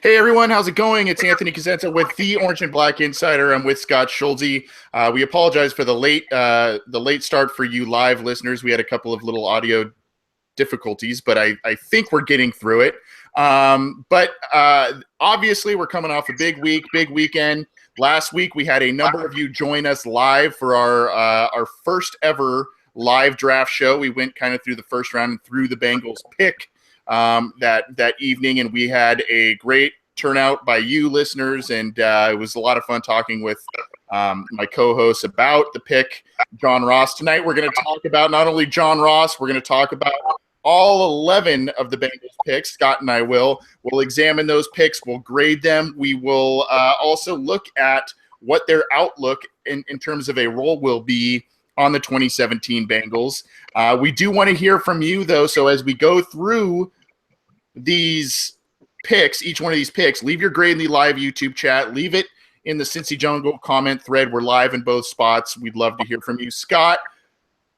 Hey everyone, how's it going? It's Anthony Cosenza with the Orange and Black Insider. I'm with Scott Schulze. We apologize for the late start for you live listeners. We had a couple of little audio difficulties, but I think we're getting through it. But obviously, we're coming off a big weekend. Last week, we had a number of you join us live for our first ever live draft show. We went kind of through the first round and through the Bengals pick that evening, and we had a great turnout by you listeners, and it was a lot of fun talking with my co-hosts about the pick, John Ross. Tonight we're going to talk about not only John Ross, we're going to talk about all 11 of the Bengals picks. Scott and I we'll examine those picks, we'll grade them, we will also look at what their outlook in terms of a role will be on the 2017 Bengals. We do want to hear from you, though, so as we go through these picks, each one of these picks, leave your grade in the live YouTube chat, leave it in the Cincy Jungle comment thread. We're live in both spots. We'd love to hear from you. Scott,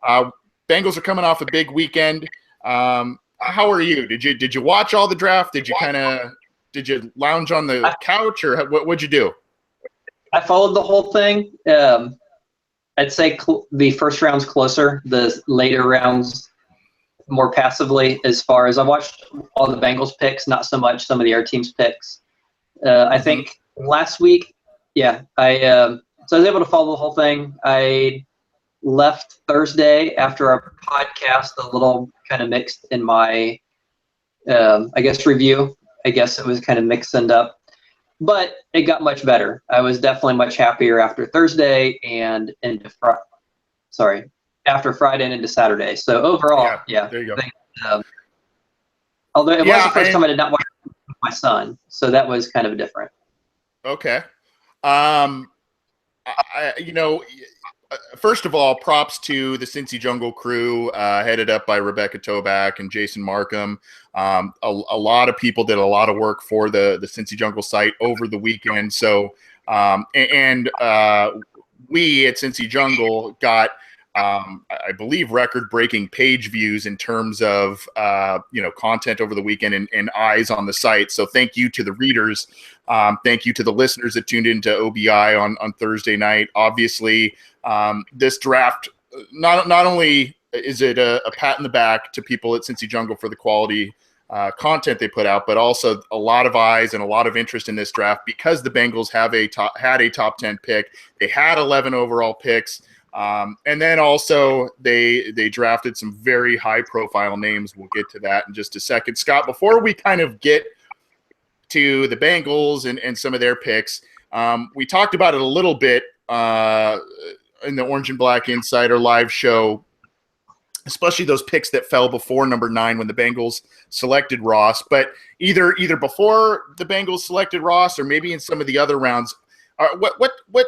Bengals are coming off a big weekend. How are you? Did you watch all the draft? Did you lounge on the couch, or what'd you do? I followed the whole thing. I'd say the first round's closer, the later rounds more passively, as far as I watched all the Bengals picks, not so much some of the other teams' picks. I think last week, so I was able to follow the whole thing. I left Thursday after our podcast a little kind of mixed in my, review. I guess it was kind of mixed up, but it got much better. I was definitely much happier after Thursday and after Friday and into Saturday. So overall, there you go. Although it was the first time I did not watch with my son, so that was kind of different. Okay. First of all, props to the Cincy Jungle crew, headed up by Rebecca Toback and Jason Markham. A lot of people did a lot of work for the Cincy Jungle site over the weekend. So, we at Cincy Jungle got, I believe, record-breaking page views in terms of content over the weekend and eyes on the site. So thank you to the readers. Thank you to the listeners that tuned into OBI on Thursday night. Obviously, this draft, not only is it a pat in the back to people at Cincy Jungle for the quality content they put out, but also a lot of eyes and a lot of interest in this draft because the Bengals had a top 10 pick. They had 11 overall picks. And then also they drafted some very high-profile names. We'll get to that in just a second. Scott, before we kind of get to the Bengals and some of their picks, we talked about it a little bit in the Orange and Black Insider live show, especially those picks that fell before number 9 when the Bengals selected Ross. But either before the Bengals selected Ross or maybe in some of the other rounds, what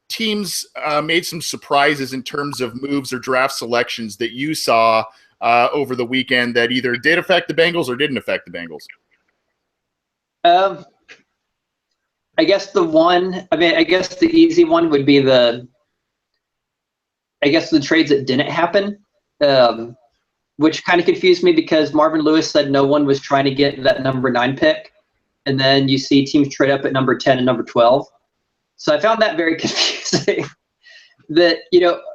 teams made some surprises in terms of moves or draft selections that you saw over the weekend that either did affect the Bengals or didn't affect the Bengals? I guess the easy one would be the trades that didn't happen, which kind of confused me because Marvin Lewis said no one was trying to get that number 9 pick. And then you see teams trade up at number 10 and number 12. So I found that very confusing. That,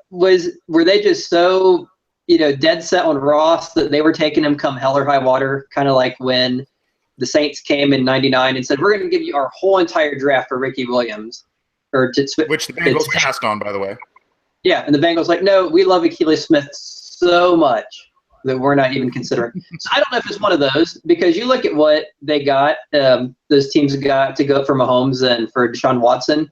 were they just so, dead set on Ross that they were taking him come hell or high water, kind of like when the Saints came in '99 and said, we're going to give you our whole entire draft for Ricky Williams. Which the Bengals passed on, by the way. Yeah, and the Bengals like, no, we love Achilles Smith so much that we're not even considering. So I don't know if it's one of those, because you look at what they got, those teams got to go for Mahomes and for Deshaun Watson,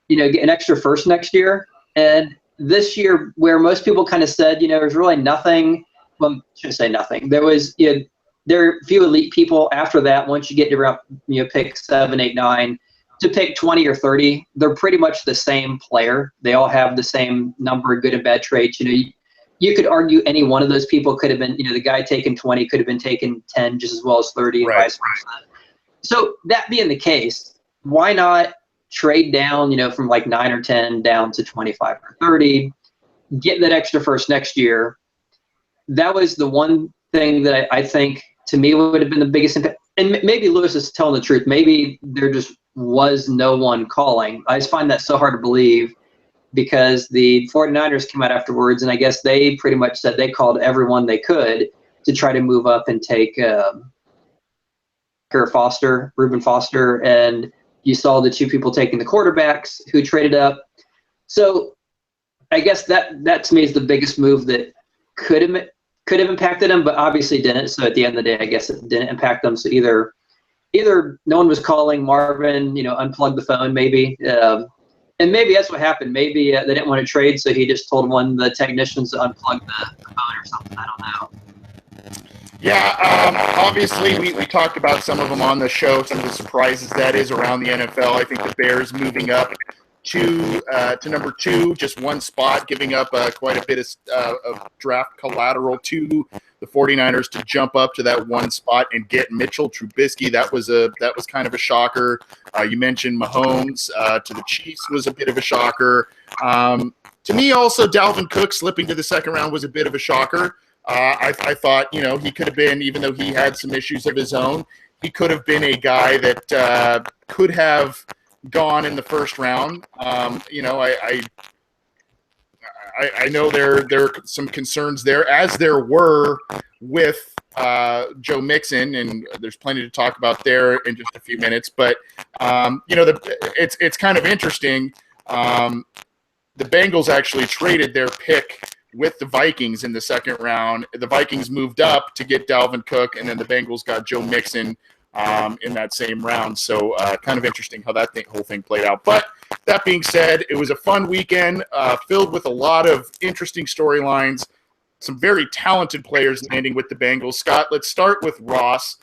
get an extra first next year. And this year, where most people kind of said, there's really nothing, well, I shouldn't say nothing. There was, there are a few elite people after that. Once you get to around, pick 7, 8, 9, to pick 20 or 30, they're pretty much the same player. They all have the same number of good and bad traits. You could argue any one of those people could have been, the guy taking 20 could have been taking 10 just as well as 30 and vice versa. So that being the case, why not trade down, from like 9 or 10 down to 25 or 30, get that extra first next year? That was the one thing that I think to me would have been the biggest impact. and maybe Lewis is telling the truth. Maybe there just was no one calling. I just find that so hard to believe because the 49ers came out afterwards, and I guess they pretty much said they called everyone they could to try to move up and take Reuben Foster, and you saw the two people taking the quarterbacks who traded up. So I guess that to me is the biggest move that could have impacted them, but obviously didn't. So at the end of the day, I guess it didn't impact them. So either no one was calling, Marvin, unplugged the phone maybe. And maybe that's what happened. Maybe they didn't want to trade, so he just told one of the technicians to unplug the phone or something. I don't know. Yeah, obviously we talked about some of them on the show, some of the surprises that is around the NFL. I think the Bears moving up to number 2, just one spot, giving up quite a bit of draft collateral to the 49ers to jump up to that one spot and get Mitchell Trubisky. That was kind of a shocker. You mentioned Mahomes to the Chiefs was a bit of a shocker. To me, also, Dalvin Cook slipping to the second round was a bit of a shocker. I thought, he could have been, even though he had some issues of his own, he could have been a guy that could have gone in the first round. I know there are some concerns there, as there were with Joe Mixon, and there's plenty to talk about there in just a few minutes. But it's kind of interesting. The Bengals actually traded their pick with the Vikings in the second round. The Vikings moved up to get Dalvin Cook, and then the Bengals got Joe Mixon in that same round. So kind of interesting how that whole thing played out. But that being said, it was a fun weekend filled with a lot of interesting storylines, some very talented players landing with the Bengals. Scott, let's start with Ross.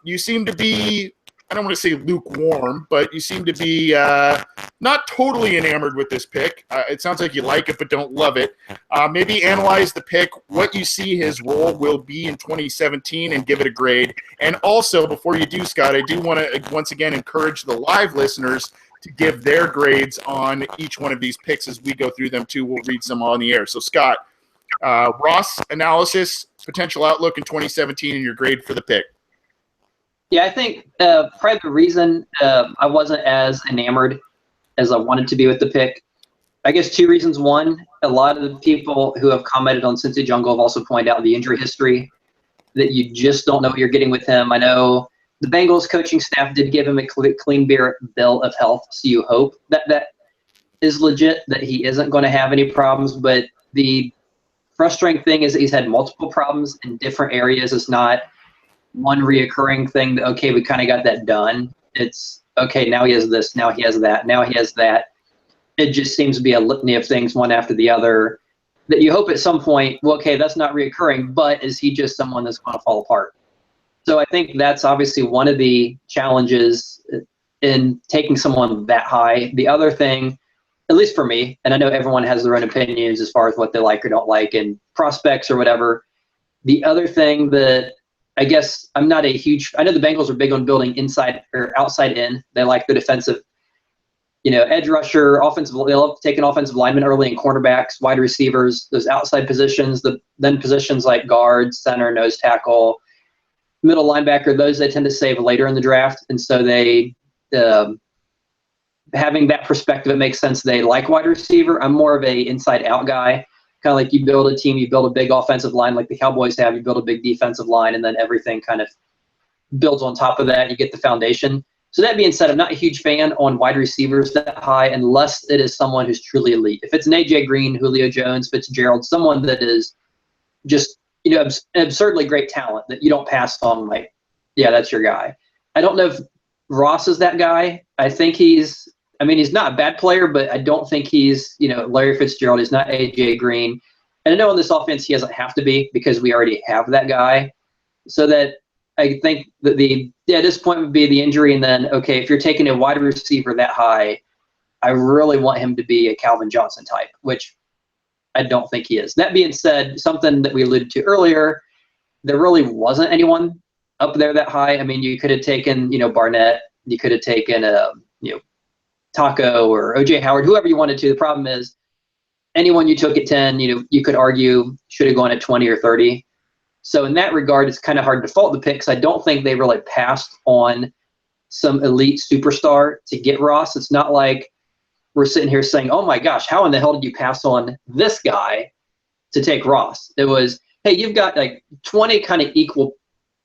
You seem to be, I don't want to say lukewarm, but you seem to be not totally enamored with this pick. It sounds like you like it but don't love it. Maybe analyze the pick, what you see his role will be in 2017, and give it a grade. And also, before you do, Scott, I do want to once again encourage the live listeners to give their grades on each one of these picks as we go through them too. We'll read some on the air. So, Scott, Ross analysis, potential outlook in 2017, and your grade for the pick. Yeah, I think probably the reason I wasn't as enamored as I wanted to be with the pick, I guess 2 reasons. One, a lot of the people who have commented on Cincy Jungle have also pointed out the injury history, that you just don't know what you're getting with him. I know the Bengals coaching staff did give him a clean bill of health, so you hope that is legit, that he isn't going to have any problems. But the frustrating thing is that he's had multiple problems in different areas. It's not one reoccurring thing that, okay, we kind of got that done. It's, okay, now he has this, now he has that, now he has that. It just seems to be a litany of things, one after the other, that you hope at some point, well, okay, that's not reoccurring, but is he just someone that's going to fall apart? So I think that's obviously one of the challenges in taking someone that high. The other thing, at least for me, and I know everyone has their own opinions as far as what they like or don't like and prospects or whatever. The other thing that I guess I'm not a huge – I know the Bengals are big on building inside or outside in. They like the defensive, edge rusher, offensive – they love taking offensive linemen early and cornerbacks, wide receivers, those outside positions, then positions like guard, center, nose tackle, middle linebacker, those they tend to save later in the draft. And so they having that perspective, it makes sense they like wide receiver. I'm more of a inside-out guy. Kind of like you build a team, you build a big offensive line like the Cowboys have, you build a big defensive line, and then everything kind of builds on top of that. You get the foundation. So that being said, I'm not a huge fan on wide receivers that high unless it is someone who's truly elite. If it's an A.J. Green, Julio Jones, Fitzgerald, someone that is just, absurdly great talent that you don't pass on, like, yeah, that's your guy. I don't know if Ross is that guy. I think he's not a bad player, but I don't think he's, Larry Fitzgerald. He's not A.J. Green. And I know on this offense he doesn't have to be because we already have that guy. So that I think that this point would be the injury. And then, okay, if you're taking a wide receiver that high, I really want him to be a Calvin Johnson type, which I don't think he is. That being said, something that we alluded to earlier, there really wasn't anyone up there that high. I mean, you could have taken, Barnett. You could have taken, Taco or O.J. Howard, whoever you wanted to. The problem is anyone you took at 10, you could argue should have gone at 20 or 30. So in that regard, it's kind of hard to fault the pick because I don't think they really passed on some elite superstar to get Ross. It's not like we're sitting here saying, oh my gosh, how in the hell did you pass on this guy to take Ross? It was, hey, you've got like 20 kind of equal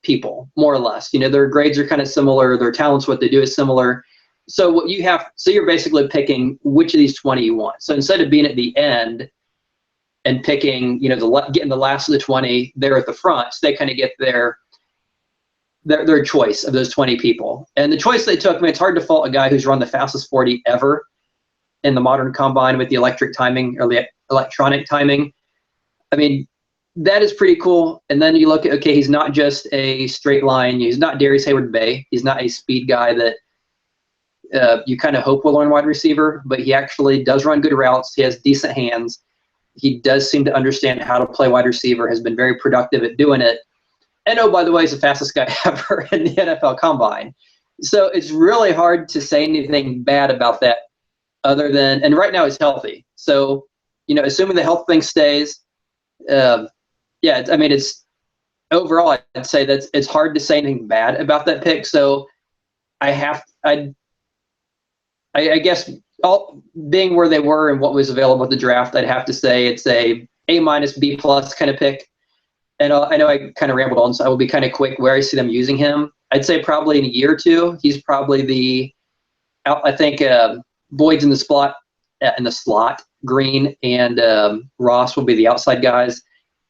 people, more or less. You know, their grades are kind of similar, their talents, what they do is similar. So what you have, so you're basically picking which of these 20 you want. So instead of being at the end and picking, you know, getting the last of the 20 there at the front, so they kind of get their choice of those 20 people. And the choice they took, I mean, it's hard to fault a guy who's run the fastest 40 ever in the modern combine with the electric timing or the electronic timing. I mean, that is pretty cool. And then you look at, okay, he's not just a straight line. He's not Darius Hayward-Bay. He's not a speed guy that you kind of hope will learn wide receiver, but he actually does run good routes. He has decent hands. He does seem to understand how to play wide receiver, has been very productive at doing it. And oh, by the way, he's the fastest guy ever in the NFL Combine. So it's really hard to say anything bad about that other than, and right now he's healthy. So, you know, assuming the health thing stays, yeah, I mean, it's overall, I'd say that it's hard to say anything bad about that pick. So I guess all being where they were and what was available at the draft, I'd have to say it's a A- B+ kind of pick. And I know I kind of rambled on, so I will be kind of quick where I see them using him. I'd say probably in a year or two, he's probably I think Boyd's in the slot, Green and Ross will be the outside guys.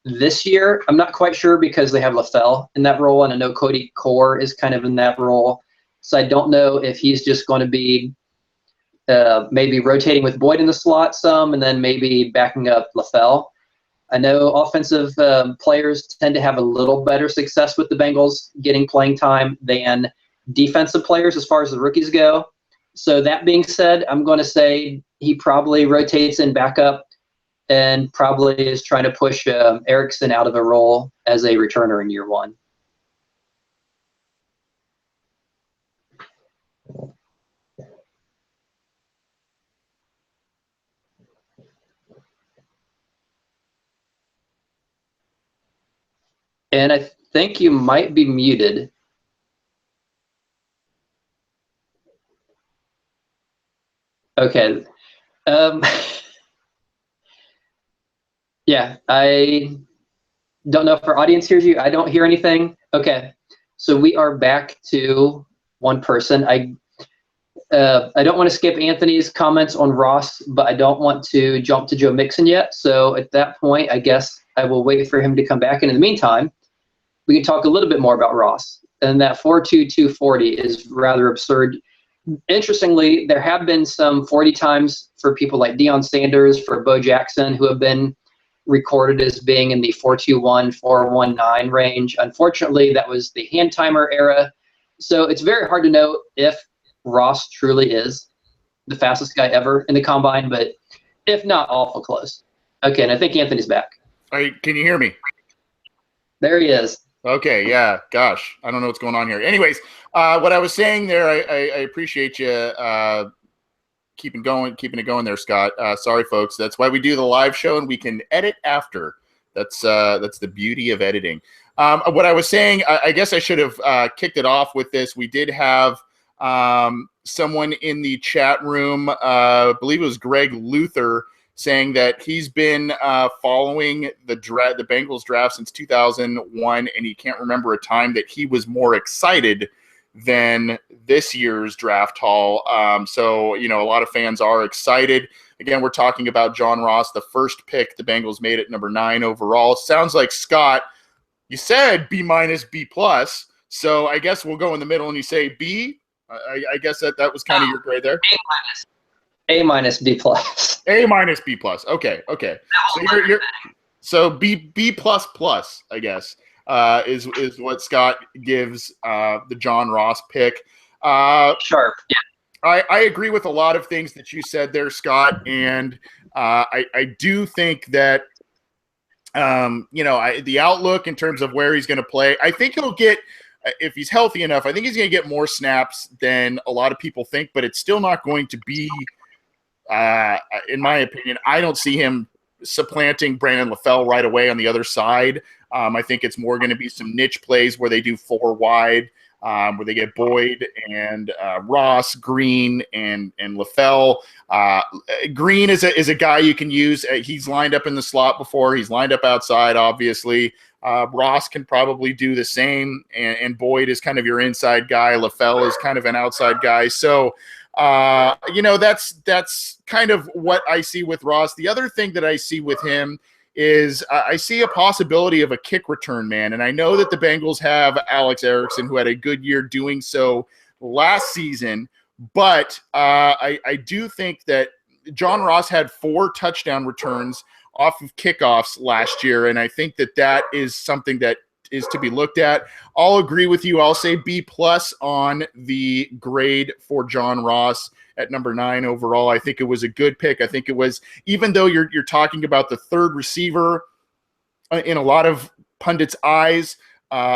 This year, I'm not quite sure because they have LaFell in that role, and I know Cody Core is kind of in that role. So I don't know if he's just going to be maybe rotating with Boyd in the slot some and then maybe backing up LaFell. I know offensive players tend to have a little better success with the Bengals getting playing time than defensive players as far as the rookies go. So that being said, I'm going to say he probably rotates in backup and probably is trying to push Erickson out of a role as a returner in year one. And I think you might be muted. Okay. Yeah, I don't know if our audience hears you. I don't hear anything. Okay. So we are back to one person. I don't want to skip Anthony's comments on Ross, but I don't want to jump to Joe Mixon yet. So at that point, I guess I will wait for him to come back. And in the meantime, we can talk a little bit more about Ross. And that 4.22 40 is rather absurd. Interestingly, there have been some 40 times for people like Deion Sanders, for Bo Jackson, who have been recorded as being in the 4.21, 4.19 range. Unfortunately, that was the hand timer era. So it's very hard to know if Ross truly is the fastest guy ever in the combine, but if not, awful close. Okay, and I think Anthony's back. All right, can you hear me? There he is. Okay, yeah, gosh, I don't know what's going on here. Anyways, what I was saying there, I appreciate you keeping it going there, Scott. Sorry, folks. That's why we do the live show, and we can edit after. That's the beauty of editing. What I was saying, I guess I should have kicked it off with this. We did have someone in the chat room, I believe it was Greg Luther, saying that he's been following the Bengals draft since 2001, and he can't remember a time that he was more excited than this year's draft haul. So, you know, a lot of fans are excited. Again, we're talking about John Ross, the first pick the Bengals made at number 9 overall. Sounds like, Scott, you said B-, B+. So I guess we'll go in the middle and you say B. I guess that was kind of your grade there. A-, B+. A-, B+. Okay. So B++, I guess, is what Scott gives the John Ross pick. Sharp. Yeah. I agree with a lot of things that you said there, Scott, and I do think that the outlook in terms of where he's going to play, I think he'll get, if he's healthy enough, I think he's going to get more snaps than a lot of people think, but it's still not going to be, in my opinion, I don't see him supplanting Brandon LaFell right away on the other side. I think it's more going to be some niche plays where they do 4 wide, where they get Boyd and Ross, Green, and LaFell. Green is a guy you can use. He's lined up in the slot before. He's lined up outside, obviously. Ross can probably do the same, and Boyd is kind of your inside guy. LaFell is kind of an outside guy. So, that's kind of what I see with Ross. The other thing that I see with him is I see a possibility of a kick return man. And I know that the Bengals have Alex Erickson, who had a good year doing so last season. But I do think that John Ross had 4 touchdown returns off of kickoffs last year. And I think that is something that is to be looked at. I'll agree with you. I'll say B+ on the grade for John Ross at number 9 overall. I think it was a good pick. I think it was, even though you're talking about the third receiver in a lot of pundits' eyes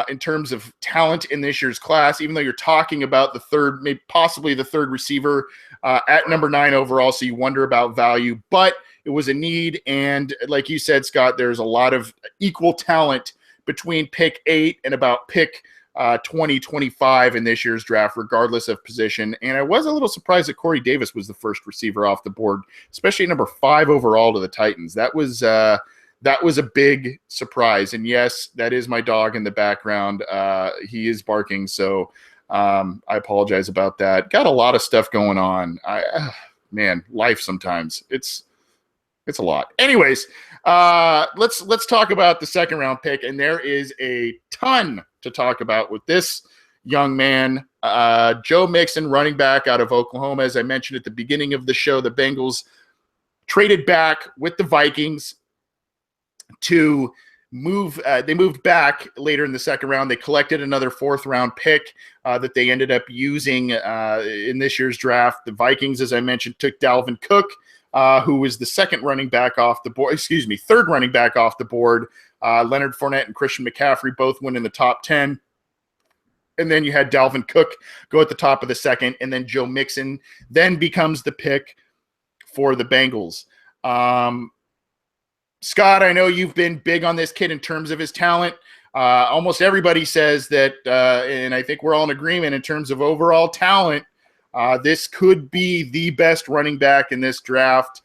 in terms of talent in this year's class, even though you're talking about the third, maybe possibly the third receiver at number 9 overall, so you wonder about value, but it was a need. And like you said, Scott, there's a lot of equal talent between pick 8 and about pick 2025 in this year's draft, regardless of position. And I was a little surprised that Corey Davis was the first receiver off the board, especially number 5 overall to the Titans. That was a big surprise. And yes, that is my dog in the background. He is barking, so I apologize about that. Got a lot of stuff going on. Man, life sometimes. It's a lot. Anyways, let's talk about the second round pick, and there is a ton to talk about with this young man, Joe Mixon, running back out of Oklahoma. As I mentioned at the beginning of the show, the Bengals traded back with the Vikings to move. They moved back later in the second round. They collected another 4th round pick that they ended up using in this year's draft. The Vikings, as I mentioned, took Dalvin Cook, who was the third running back off the board. Leonard Fournette and Christian McCaffrey both went in the top 10. And then you had Dalvin Cook go at the top of the second, and then Joe Mixon then becomes the pick for the Bengals. Scott, I know you've been big on this kid in terms of his talent. Almost everybody says that, and I think we're all in agreement in terms of overall talent, this could be the best running back in this draft.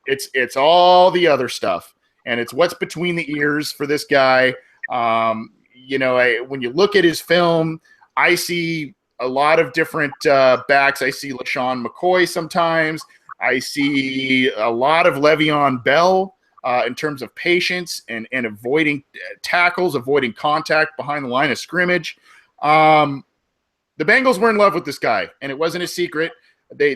It's all the other stuff, and it's what's between the ears for this guy. When you look at his film, I see a lot of different backs. I see LaShawn McCoy sometimes. I see a lot of Le'Veon Bell in terms of patience and avoiding tackles, avoiding contact behind the line of scrimmage. The Bengals were in love with this guy, and it wasn't a secret. They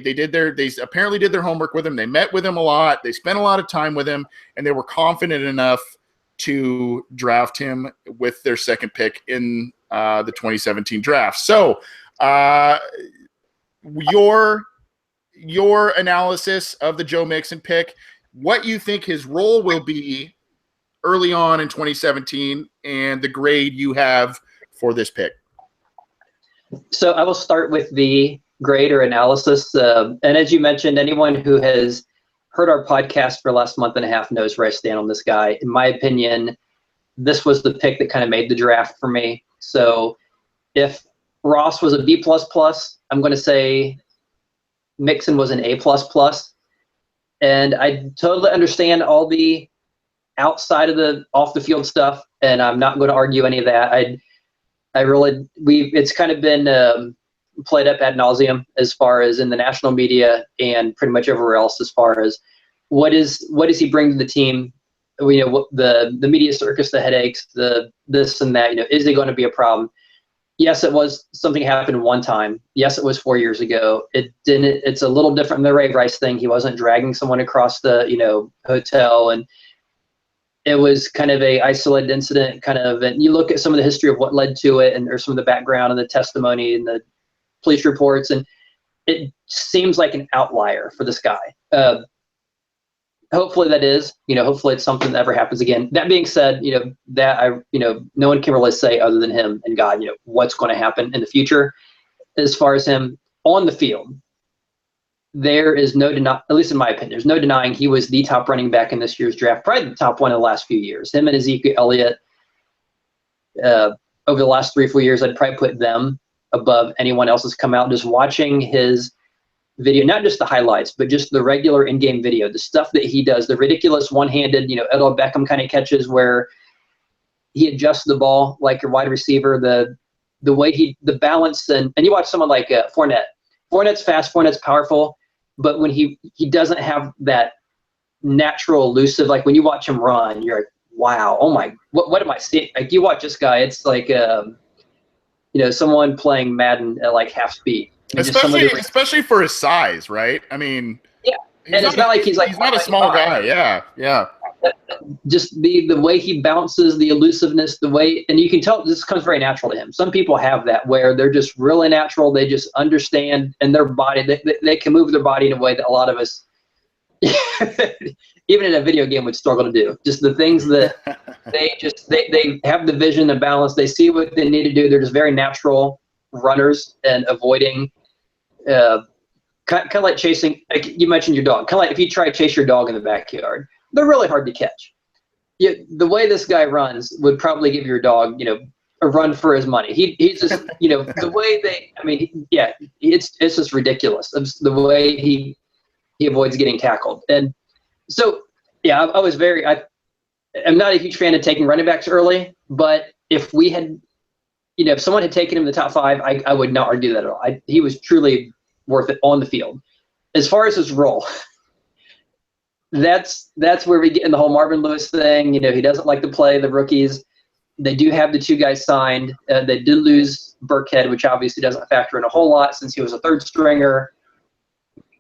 apparently did their homework with him. They met with him a lot. They spent a lot of time with him, and they were confident enough to draft him with their second pick in the 2017 draft. So your analysis of the Joe Mixon pick, what you think his role will be early on in 2017, and the grade you have for this pick. So I will start with the grade or analysis. And as you mentioned, anyone who has heard our podcast for the last month and a half knows where I stand on this guy. In my opinion, this was the pick that kind of made the draft for me. So if Ross was a B++, I'm going to say Mixon was an A++. And I totally understand all the outside of the off the field stuff, and I'm not going to argue any of that. It's kind of been played up ad nauseum as far as in the national media and pretty much everywhere else as far as what does he bring to the team? What the media circus, the headaches, the this and that. Is he going to be a problem? Yes, it was something happened one time. Yes, it was 4 years ago. It didn't. It's a little different than the Ray Rice thing. He wasn't dragging someone across the hotel, and it was kind of a isolated incident. And you look at some of the history of what led to it, and there's some of the background and the testimony and the police reports, and it seems like an outlier for this guy. Hopefully that is, hopefully it's something that ever happens again. That being said, no one can really say other than him and God, what's going to happen in the future as far as him on the field. there is no denying, at least in my opinion, there's no denying he was the top running back in this year's draft, probably the top one in the last few years. Him and Ezekiel Elliott, over the last 3 or 4 years, I'd probably put them above anyone else that's come out. Just watching his video, not just the highlights, but just the regular in-game video, the stuff that he does, the ridiculous one-handed, Odell Beckham kind of catches where he adjusts the ball like your wide receiver, the way the balance, and you watch someone like Fournette. Fournette's fast, Fournette's powerful, but when he doesn't have that natural elusive, like when you watch him run, you're like, wow, oh my, what am I seeing? Like you watch this guy, it's like someone playing Madden at like half speed. Especially for his size, right? I mean, yeah, and it's not like he's not a small guy. Yeah. Just the way he bounces, the elusiveness, the way, and you can tell this comes very natural to him. Some people have that where they're just really natural. They just understand, and their body, they can move their body in a way that a lot of us, even in a video game, would struggle to do. Just the things that they have the vision and balance. They see what they need to do. They're just very natural runners and avoiding, kind of like chasing. Like you mentioned your dog. Kind of like if you try to chase your dog in the backyard. They're really hard to catch. Yeah, the way this guy runs would probably give your dog, a run for his money. He's just, the way it's just ridiculous. It's the way he avoids getting tackled. And so, yeah, I'm not a huge fan of taking running backs early, but if we had, if someone had taken him in the top 5, I would not argue that at all. He was truly worth it on the field. As far as his role, that's where we get in the whole Marvin Lewis thing. He doesn't like to play the rookies. They do have the 2 guys signed. They did lose Burkhead, which obviously doesn't factor in a whole lot since he was a 3rd stringer.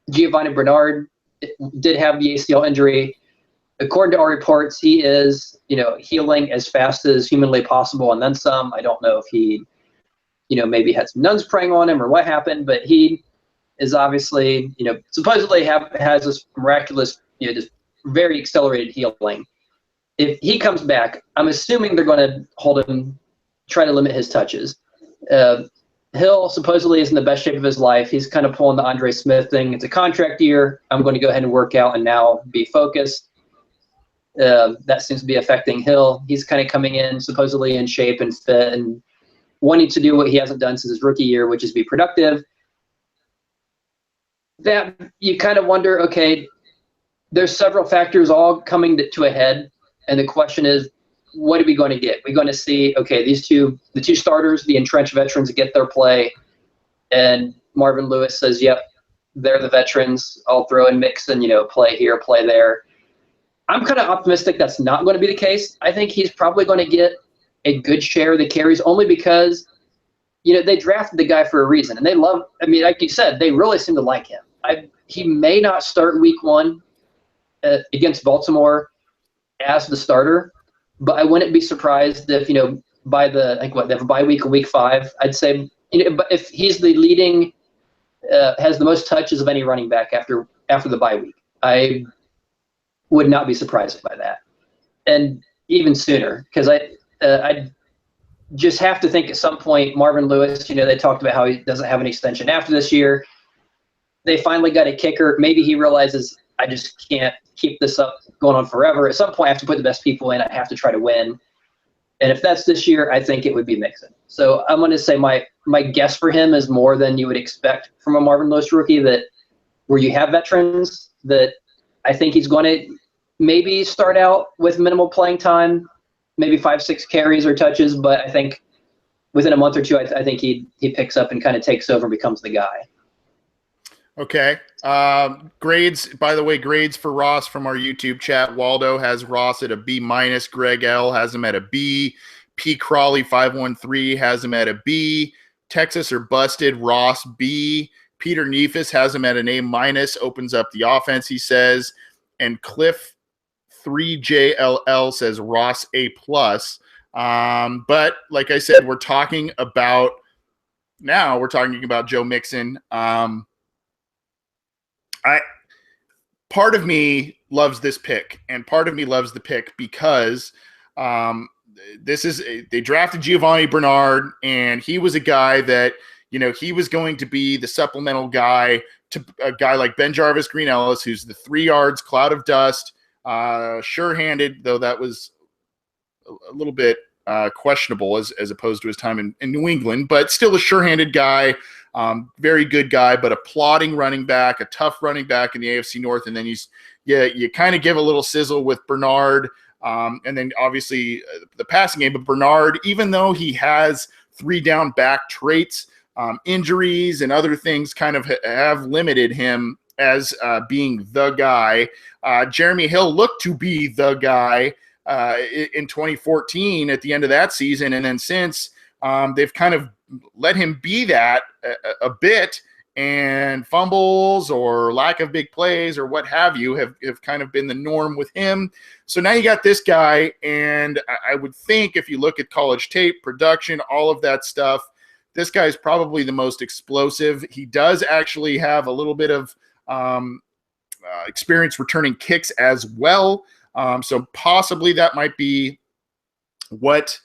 Giovanni Bernard did have the ACL injury. According to our reports, he is, healing as fast as humanly possible and then some. I don't know if he, maybe had some nuns praying on him or what happened, but he is obviously, supposedly has this miraculous, just very accelerated healing. If he comes back, I'm assuming they're going to hold him, try to limit his touches. Hill supposedly is in the best shape of his life. He's kind of pulling the Andre Smith thing. It's a contract year. I'm going to go ahead and work out and now be focused. That seems to be affecting Hill. He's kind of coming in supposedly in shape and fit and wanting to do what he hasn't done since his rookie year, which is be productive. That you kind of wonder, okay, there's several factors all coming to a head, and the question is, what are we going to get? We're going to see, okay, the 2 starters, the entrenched veterans get their play, and Marvin Lewis says, yep, they're the veterans. I'll throw in Mixon, play here, play there. I'm kind of optimistic that's not going to be the case. I think he's probably going to get a good share of the carries only because, they drafted the guy for a reason, and they love, like you said, they really seem to like him. He may not start week 1 against Baltimore as the starter, but I wouldn't be surprised if, by they have a bye week of week 5, I'd say, but if he's the leading, has the most touches of any running back after the bye week, I would not be surprised by that. And even sooner, because I just have to think at some point, Marvin Lewis, they talked about how he doesn't have an extension after this year. They finally got a kicker. Maybe he realizes I just can't keep this up going on forever. At some point, I have to put the best people in. I have to try to win. And if that's this year, I think it would be Mixon. So I'm going to say my guess for him is more than you would expect from a Marvin Lewis rookie, that where you have veterans, that I think he's going to maybe start out with minimal playing time, maybe 5-6 carries or touches. But I think within a month or 2, I think he picks up and kind of takes over and becomes the guy. Okay. Grades, by the way, grades for Ross from our YouTube chat. Waldo has Ross at a B-. Greg L has him at a B. P. Crawley 513 has him at a B. Texas or busted, Ross B. Peter Neefus has him at an A-. Opens up the offense, he says. And Cliff 3JLL says Ross A+. But like I said, we're talking about Joe Mixon. Part of me loves this pick, and part of me loves the pick because they drafted Giovanni Bernard, and he was a guy that he was going to be the supplemental guy to a guy like Ben Jarvis Green Ellis, who's the 3 yards, cloud of dust, sure-handed, though that was a little bit questionable as opposed to his time in New England, but still a sure-handed guy, very good guy, but a plodding running back, a tough running back in the AFC North. And then you kind of give a little sizzle with Bernard, and then obviously the passing game. But Bernard, even though he has 3 down back traits, injuries and other things kind of have limited him as being the guy. Jeremy Hill looked to be the guy in 2014 at the end of that season, and then since they've kind of let him be that a bit, and fumbles or lack of big plays or what have you have kind of been the norm with him. So now you got this guy, and I would think if you look at college tape, production, all of that stuff, this guy is probably the most explosive. He does actually have a little bit of experience returning kicks as well. So possibly that might be what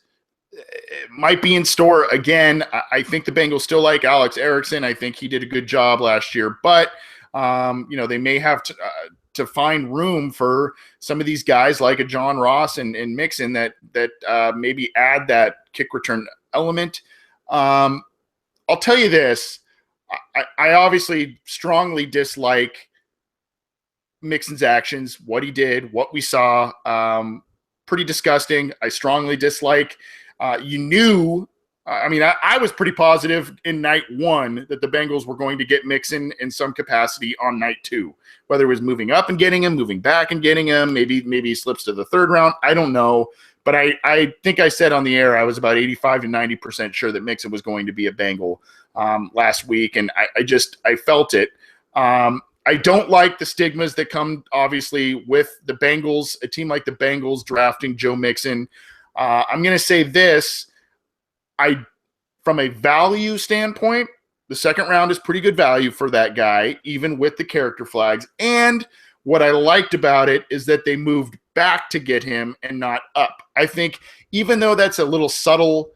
might be in store. Again, I think the Bengals still like Alex Erickson. I think he did a good job last year, but they may have to find room for some of these guys like a John Ross and Mixon that maybe add that kick return element. I'll tell you this. I obviously strongly dislike Mixon's actions, what he did, what we saw. Pretty disgusting. I strongly dislike. I was pretty positive in night 1 that the Bengals were going to get Mixon in some capacity on night 2, whether it was moving up and getting him, moving back and getting him, maybe he slips to the 3rd round. I don't know. But I think I said on the air I was about 85 to 90% sure that Mixon was going to be a Bengal last week, and I felt it. I don't like the stigmas that come, obviously, with the Bengals, a team like the Bengals drafting Joe Mixon. I'm going to say this. From a value standpoint, the 2nd round is pretty good value for that guy, even with the character flags. And what I liked about it is that they moved back to get him and not up. I think even though that's a little subtle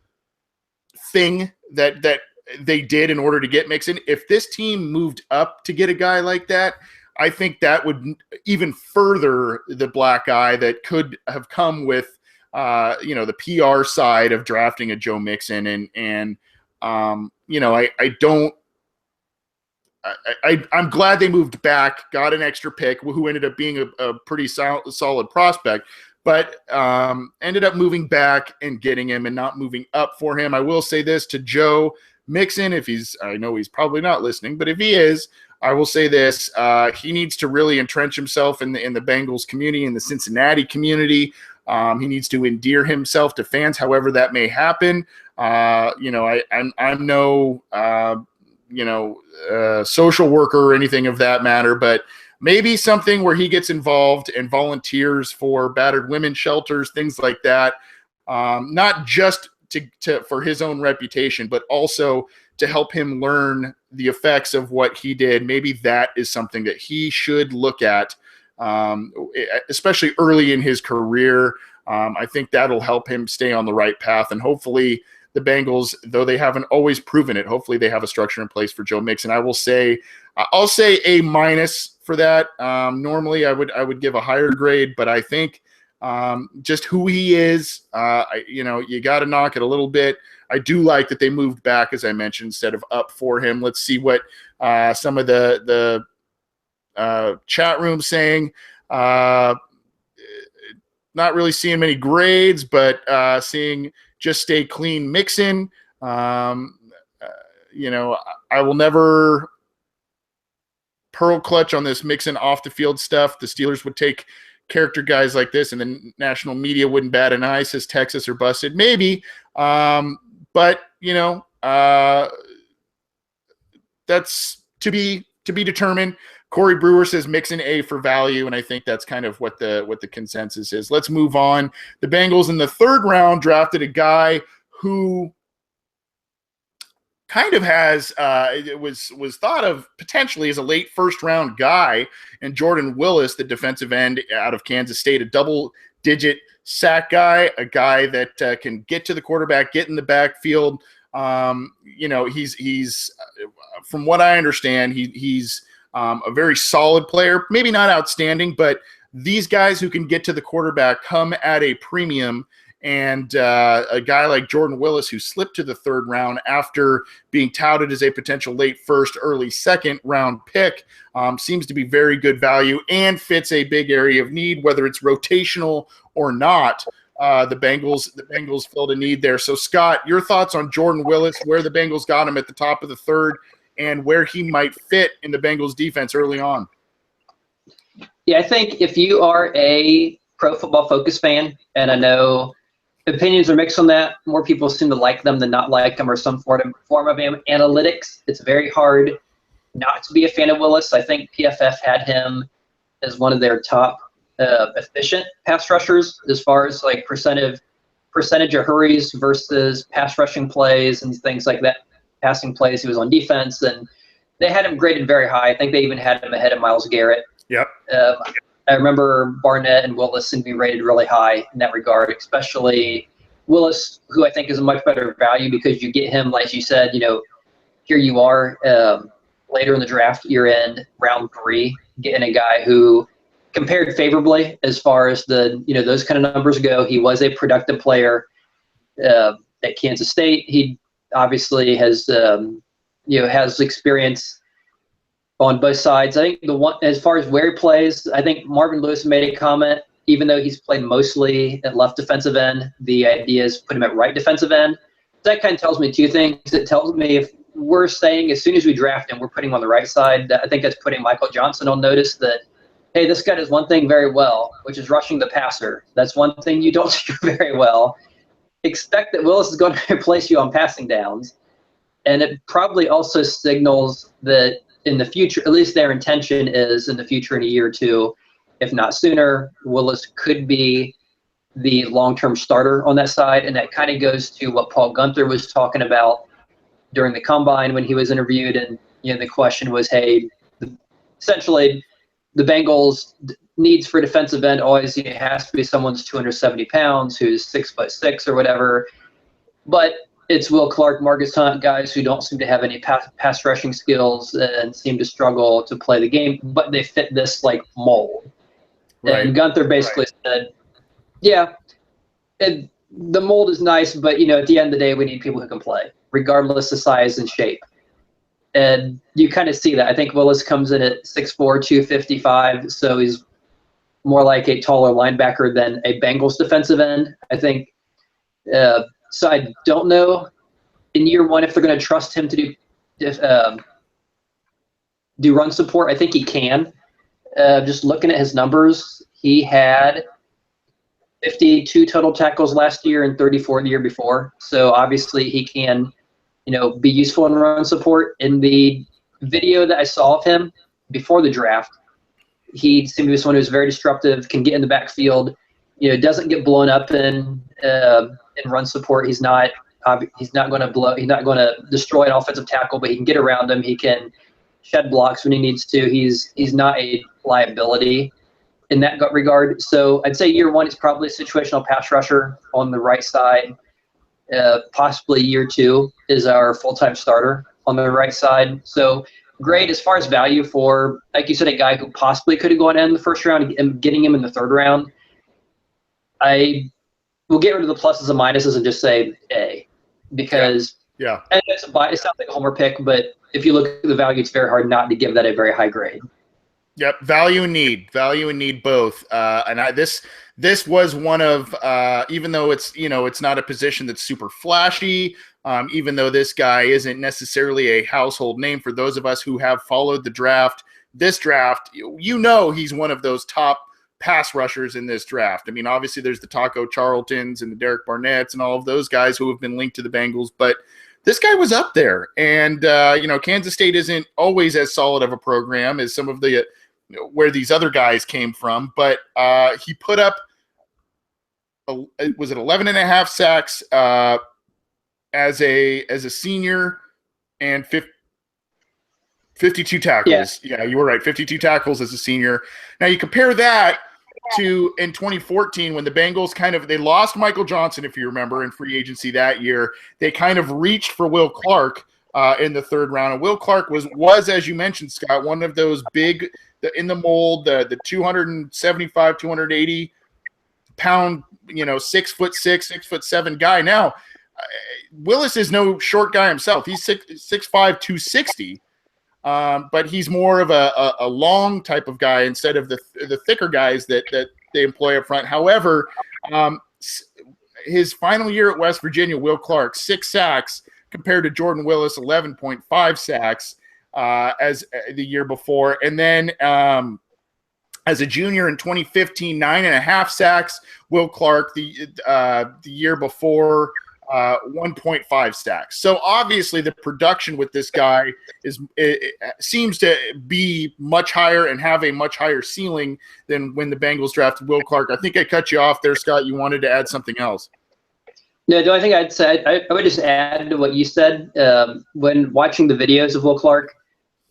thing that they did in order to get Mixon, if this team moved up to get a guy like that, I think that would even further the black eye that could have come with the PR side of drafting a Joe Mixon. I'm glad they moved back, got an extra pick, who ended up being a pretty solid prospect, but ended up moving back and getting him and not moving up for him. I will say this to Joe Mixon, I know he's probably not listening, but if he is, I will say this: he needs to really entrench himself in the Bengals community, in the Cincinnati community. He needs to endear himself to fans, however that may happen. I'm no social worker or anything of that matter, but maybe something where he gets involved and volunteers for battered women's shelters, things like that. Not just for his own reputation, but also to help him learn the effects of what he did. Maybe that is something that he should look at, especially early in his career. I think that'll help him stay on the right path, and hopefully the Bengals, though they haven't always proven it, hopefully they have a structure in place for Joe Mixon. I'll say A- for that. Normally I would give a higher grade, but I think just who he is, you got to knock it a little bit. I do like that they moved back, as I mentioned, instead of up for him. Let's see what some of the chat room saying. Not really seeing many grades, but seeing just stay clean Mixon. I will never pearl clutch on this Mixon off the field stuff. The Steelers would take character guys like this, and the national media wouldn't bat an eye, says Texas or busted. Maybe. But that's to be determined. Corey Brewer says Mixon A for value, and I think that's kind of what the consensus is. Let's move on. The Bengals in the 3rd round drafted a guy who kind of has it was thought of potentially as a late 1st round guy, and Jordan Willis, the defensive end out of Kansas State, a double-digit sack guy, a guy that can get to the quarterback, get in the backfield, He's from what I understand, he's a very solid player, maybe not outstanding, but these guys who can get to the quarterback come at a premium. And a guy like Jordan Willis, who slipped to the third round after being touted as a potential late first, early second round pick, seems to be very good value and fits a big area of need, whether it's rotational or not. The Bengals filled a need there. So, Scott, your thoughts on Jordan Willis, where the Bengals got him at the top of the third, and where he might fit in the Bengals defense early on? Yeah, I think if you are a Pro Football Focus fan, and I know opinions are mixed on that. More people seem to like them than not like them, or some form of analytics. It's very hard not to be a fan of Willis. I think PFF had him as one of their top efficient pass rushers as far as like percentage of hurries versus pass rushing plays and things like that. Passing plays, he was on defense, and they had him graded very high. I think they even had him ahead of Myles Garrett. Yep. I remember Barnett and Willis seem to be rated really high in that regard, especially Willis, who I think is a much better value because you get him, like you said, here you are later in the draft, year end, round 3, getting a guy who compared favorably as far as the, those kind of numbers go. He was a productive player at Kansas State. He obviously has, has experience on both sides. I think the one, as far as where he plays, I think Marvin Lewis made a comment, even though he's played mostly at left defensive end, the idea is put him at right defensive end. That kind of tells me two things. It tells me if we're saying as soon as we draft him, we're putting him on the right side, I think that's putting Michael Johnson on notice that, hey, this guy does one thing very well, which is rushing the passer. That's one thing you don't do very well. Expect that Willis is going to replace you on passing downs. And it probably also signals that in the future, at least their intention is in the future, in a year or two, if not sooner, Willis could be the long-term starter on that side. And that kind of goes to what Paul Gunther was talking about during the combine when he was interviewed. And, the question was, hey, essentially the Bengals needs for defensive end always has to be someone who's 270 pounds, who's 6'6" or whatever. But it's Will Clark, Marcus Hunt, guys who don't seem to have any pass rushing skills and seem to struggle to play the game, but they fit this like mold. Right. And Gunther basically said, yeah, the mold is nice, but at the end of the day, we need people who can play, regardless of size and shape. And you kind of see that. I think Willis comes in at 6'4", 255, so he's more like a taller linebacker than a Bengals defensive end. I think so I don't know in year one if they're going to trust him to do run support. I think he can. Just looking at his numbers, he had 52 total tackles last year and 34 the year before. So obviously he can, be useful in run support. In the video that I saw of him before the draft, he seemed to be someone who's very disruptive, can get in the backfield, doesn't get blown up in run support. He's not going to destroy an offensive tackle, but he can get around him. He can shed blocks when he needs to. He's not a liability in that regard. So I'd say year one is probably a situational pass rusher on the right side. Possibly year two is our full-time starter on the right side. So great as far as value for, like you said, a guy who possibly could have gone in the first round and getting him in the third round. I will get rid of the pluses and minuses and just say A, because and it sounds like a homer pick, but if you look at the value, it's very hard not to give that a very high grade. Yep, value and need both. And this was one of even though it's not a position that's super flashy. Even though this guy isn't necessarily a household name for those of us who have followed the draft, this draft, he's one of those top pass rushers in this draft. I mean, obviously there's the Taco Charltons and the Derek Barnetts and all of those guys who have been linked to the Bengals, but this guy was up there. And, Kansas State isn't always as solid of a program as some of the where these other guys came from, but he put up, was it 11 and a half sacks as a senior and 52 tackles. Yeah, you were right. 52 tackles as a senior. Now you compare that to in 2014 when the Bengals they lost Michael Johnson, if you remember, in free agency that year. They kind of reached for Will Clark in the third round, and Will Clark was as you mentioned, Scott, one of those big in the mold, the 275, 280 pound, 6'6", 6'7" guy. Now, Willis is no short guy himself. He's 6'5", 260. But he's more of a long type of guy instead of the thicker guys that they employ up front. However, his final year at West Virginia, Will Clark, 6 sacks compared to Jordan Willis, 11.5 sacks as the year before. And then as a junior in 2015, 9.5 sacks. Will Clark, the year before, 1.5 sacks. So obviously the production with this guy seems to be much higher and have a much higher ceiling than when the Bengals drafted Will Clark. I think I cut you off there, Scott. You wanted to add something else. No, the only thing I'd say, I would just add to what you said. When watching the videos of Will Clark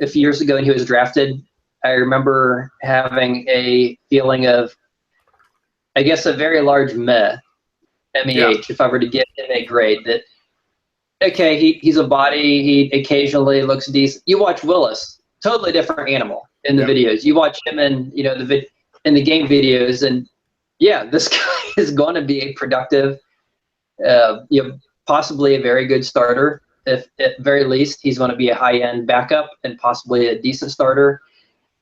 a few years ago when he was drafted, I remember having a feeling of, I guess, a very large MEH, if I were to give him a grade. That, okay, he's a body, he occasionally looks decent. You watch Willis, totally different animal in the videos. You watch him in in the game videos, and this guy is going to be a productive, possibly a very good starter. If at very least he's going to be a high-end backup and possibly a decent starter.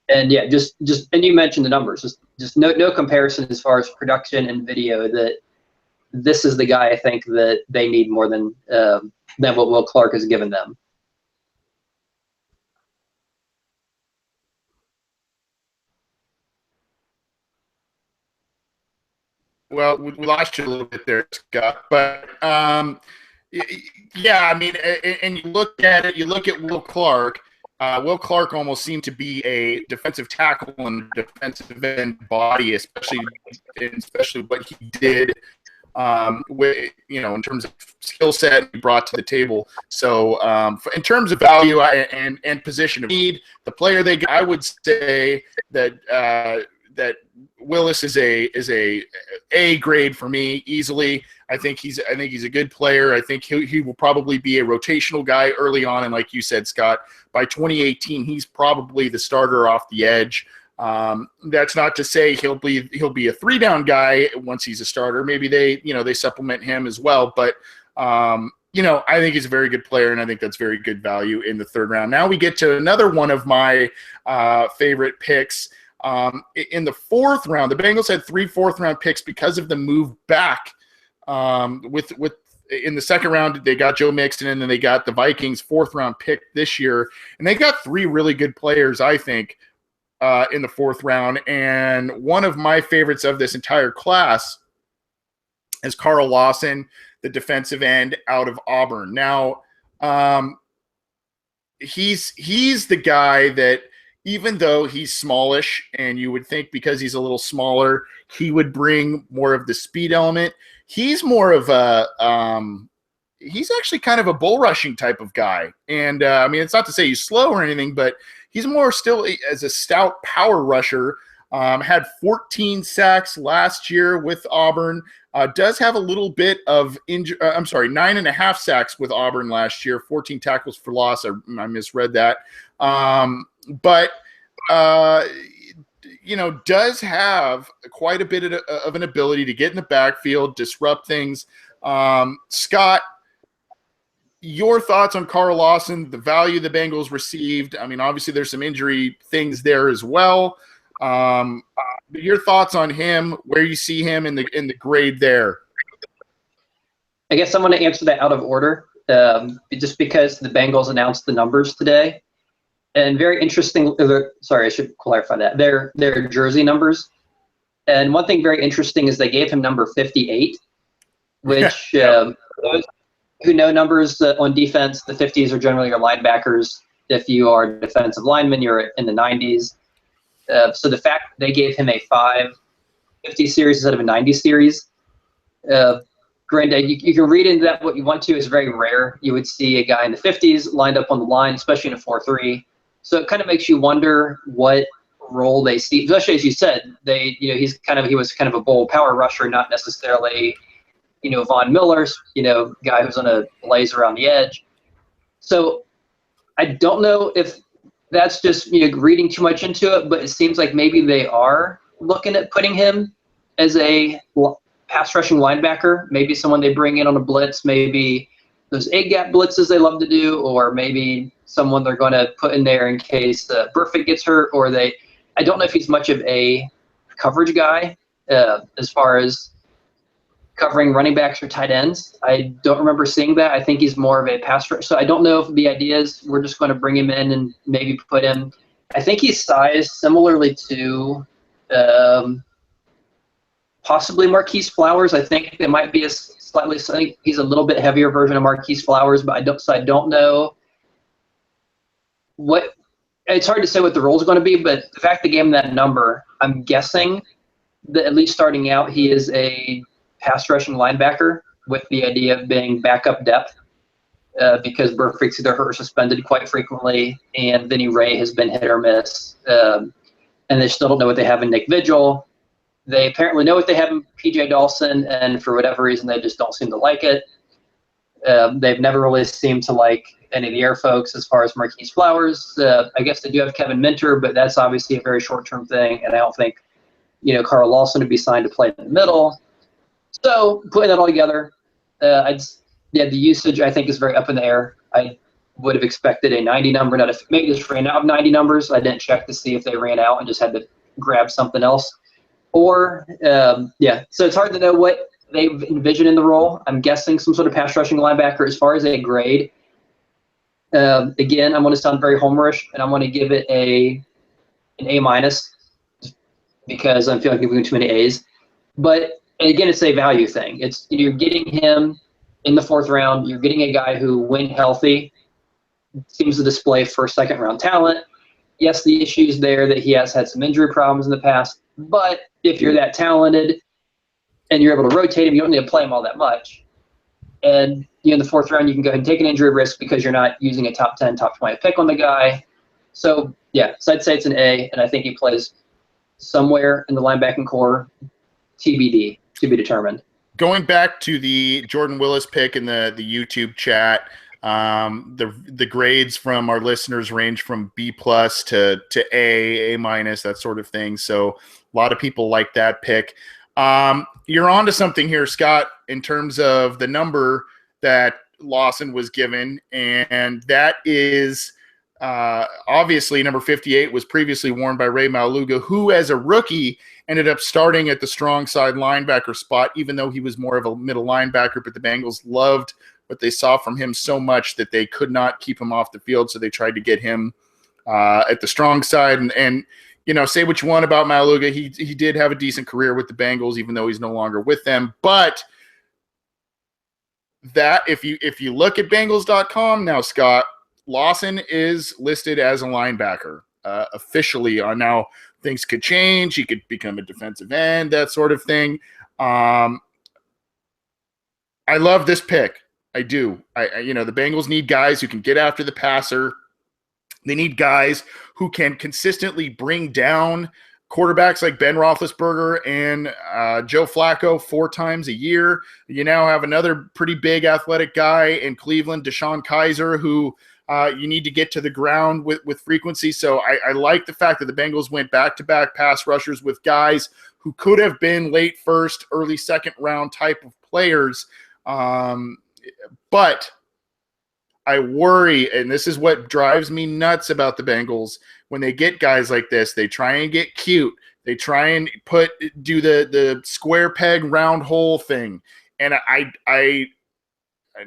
And and you mentioned the numbers. Just no comparison as far as production and video. That this is the guy I think that they need more than what Will Clark has given them. Well, we lost you a little bit there, Scott. But and you look at it. You look at Will Clark. Will Clark almost seemed to be a defensive tackle and defensive end body, especially what he did in terms of skill set he brought to the table. So in terms of value and position of need, the player they got, I would say that Willis is a grade for me easily. I think he's a good player. I think he will probably be a rotational guy early on, and like you said, Scott, by 2018 he's probably the starter off the edge. That's not to say he'll be a 3-down guy once he's a starter. Maybe they supplement him as well, but I think he's a very good player, and I think that's very good value in the third round. Now we get to another one of my favorite picks. In the fourth round, the Bengals had 3 fourth-round picks because of the move back. In the second round, they got Joe Mixon, and then they got the Vikings' 4th-round pick this year, and they got 3 really good players, I think, in the 4th round. And one of my favorites of this entire class is Carl Lawson, the defensive end out of Auburn. Now, he's the guy that, even though he's smallish, and you would think because he's a little smaller, he would bring more of the speed element. He's more of he's actually kind of a bull rushing type of guy. And it's not to say he's slow or anything, but he's more still as a stout power rusher. Had 14 sacks last year with Auburn. Does have a little bit of 9.5 sacks with Auburn last year. 14 tackles for loss. I misread that. But does have quite a bit of an ability to get in the backfield, disrupt things. Scott, your thoughts on Carl Lawson, the value the Bengals received? Obviously there's some injury things there as well. Your thoughts on him, where you see him in the grade there? I guess I'm going to answer that out of order, just because the Bengals announced the numbers today. And very interesting. Sorry, I should clarify that. They're jersey numbers. And one thing very interesting is they gave him number 58, which those who know numbers on defense, the 50s are generally your linebackers. If you are a defensive lineman, you're in the 90s. So the fact they gave him a 550 series instead of a 90 series, granted, you can read into that what you want to, is very rare. You would see a guy in the 50s lined up on the line, especially in a 4-3. So it kind of makes you wonder what role they see, especially as you said, he was kind of a bold power rusher, not necessarily, Von Miller's, guy who's on a blaze around the edge. So I don't know if that's just reading too much into it, but it seems like maybe they are looking at putting him as a pass rushing linebacker, maybe someone they bring in on a blitz, maybe those A-gap blitzes they love to do, or maybe someone they're going to put in there in case Burfict gets hurt, or I don't know if he's much of a coverage guy as far as covering running backs or tight ends. I don't remember seeing that. I think he's more of a pass rush. So I don't know if the idea is we're just going to bring him in and maybe put him. I think he's sized similarly to possibly Marquise Flowers. I think it might be I think he's a little bit heavier version of Marquise Flowers, but I don't know what. It's hard to say what the role is going to be, but the fact they gave him that number, I'm guessing that at least starting out, he is a pass rushing linebacker with the idea of being backup depth because Burfict's either hurt or suspended quite frequently, and Vinny Ray has been hit or miss. And they still don't know what they have in Nick Vigil. They apparently know what they have in P.J. Dawson, and for whatever reason, they just don't seem to like it. They've never really seemed to like any of the air folks as far as Marquise Flowers. I guess they do have Kevin Minter, but that's obviously a very short-term thing, and I don't think, Carl Lawson would be signed to play in the middle. So putting that all together, the usage I think is very up in the air. I would have expected a 90 number. Now, if maybe just ran out of 90 numbers, I didn't check to see if they ran out and just had to grab something else. Or, so it's hard to know what they've envisioned in the role. I'm guessing some sort of pass rushing linebacker. As far as a grade, again, I'm going to sound very homerish, and I'm going to give it an A- because I feel like I'm giving too many A's. But again, it's a value thing. It's you're getting him in the 4th round. You're getting a guy who, when healthy, seems to display first, second round talent. Yes, the issues there that he has had some injury problems in the past, but if you're that talented and you're able to rotate him, you don't need to play him all that much. And in the 4th round, you can go ahead and take an injury risk because you're not using a top 10, top 20 pick on the guy. So I'd say it's an A, and I think he plays somewhere in the linebacking core. TBD, to be determined. Going back to the Jordan Willis pick in the YouTube chat, the grades from our listeners range from B+ to A-, that sort of thing. So a lot of people like that pick. You're onto something here, Scott, in terms of the number that Lawson was given, and that is obviously number 58 was previously worn by Ray Maluga, who as a rookie ended up starting at the strong side linebacker spot, even though he was more of a middle linebacker. But the Bengals loved what they saw from him so much that they could not keep him off the field, so they tried to get him at the strong side. And say what you want about Maluga, he did have a decent career with the Bengals, even though he's no longer with them. But that if you look at Bengals.com now, Scott, Lawson is listed as a linebacker officially. Now things could change. He could become a defensive end, that sort of thing. I love this pick. I do. The Bengals need guys who can get after the passer. They need guys who can consistently bring down quarterbacks like Ben Roethlisberger and Joe Flacco 4 times a year. You now have another pretty big athletic guy in Cleveland, Deshaun Kaiser, who you need to get to the ground with frequency. So I like the fact that the Bengals went back-to-back pass rushers with guys who could have been late first, early second round type of players. But I worry, and this is what drives me nuts about the Bengals, when they get guys like this, they try and get cute. They try and do the square peg round hole thing. And I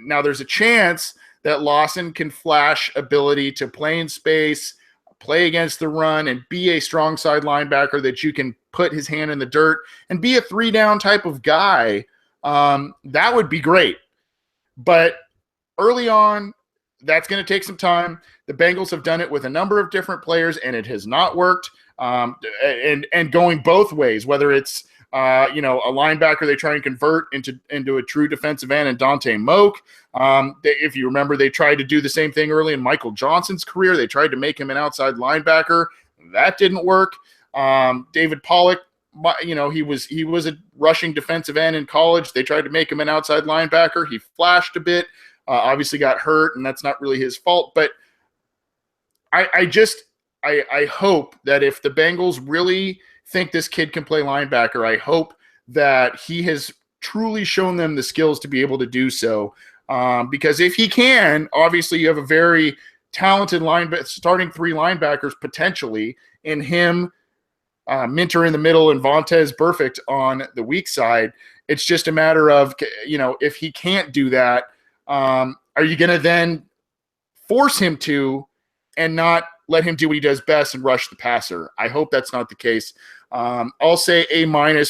now there's a chance that Lawson can flash ability to play in space, play against the run, and be a strong side linebacker that you can put his hand in the dirt and be a 3-down type of guy. That would be great. But early on, that's going to take some time. The Bengals have done it with a number of different players, and it has not worked. And going both ways, whether it's a linebacker they try and convert into a true defensive end, and Dante Moak. If you remember, they tried to do the same thing early in Michael Johnson's career. They tried to make him an outside linebacker. That didn't work. David Pollock, he was a rushing defensive end in college. They tried to make him an outside linebacker. He flashed a bit, obviously got hurt, and that's not really his fault. But I hope that if the Bengals really think this kid can play linebacker, I hope that he has truly shown them the skills to be able to do so. Because if he can, obviously you have a very talented starting 3 linebackers potentially in him, Minter in the middle, and Vontaze Burfict on the weak side. It's just a matter of, if he can't do that, are you going to then force him to and not let him do what he does best and rush the passer? I hope that's not the case. I'll say A-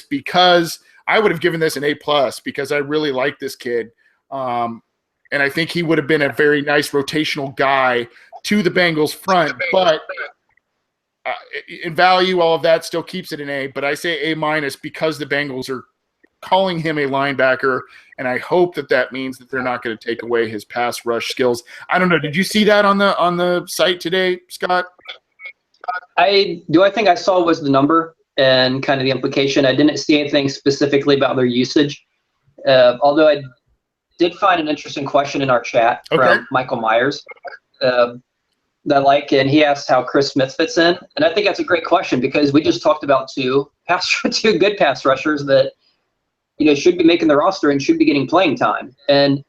because I would have given this an A+ because I really like this kid. And I think he would have been a very nice rotational guy to the Bengals front. But in value, all of that still keeps it an A. But I say A- because the Bengals are calling him a linebacker, and I hope that means that they're not going to take away his pass rush skills. I don't know. Did you see that on the site today, Scott? I think I saw was the number and kind of the implication. I didn't see anything specifically about their usage, although I did find an interesting question in our chat from Michael Myers that I like, and he asked how Chris Smith fits in, and I think that's a great question because we just talked about two good pass rushers that should be making the roster and should be getting playing time. And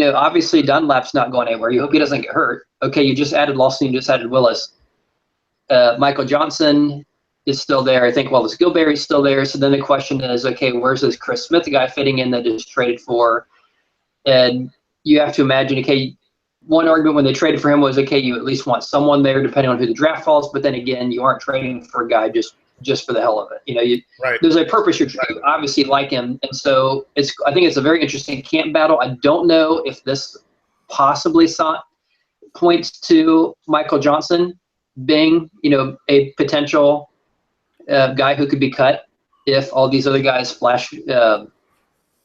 obviously Dunlap's not going anywhere. You hope he doesn't get hurt. Okay, you just added Lawson, you just added Willis. Michael Johnson is still there. I think Willis Gilberry's still there. So then the question is, okay, where's this Chris Smith guy fitting in that is traded for? And you have to imagine, okay, one argument when they traded for him was, okay, you at least want someone there depending on who the draft falls. But then again, you aren't trading for a guy just for the hell of it. There's a purpose you're trying to obviously like him. And so I think it's a very interesting camp battle. I don't know if this possibly points to Michael Johnson being, a potential guy who could be cut if all these other guys flash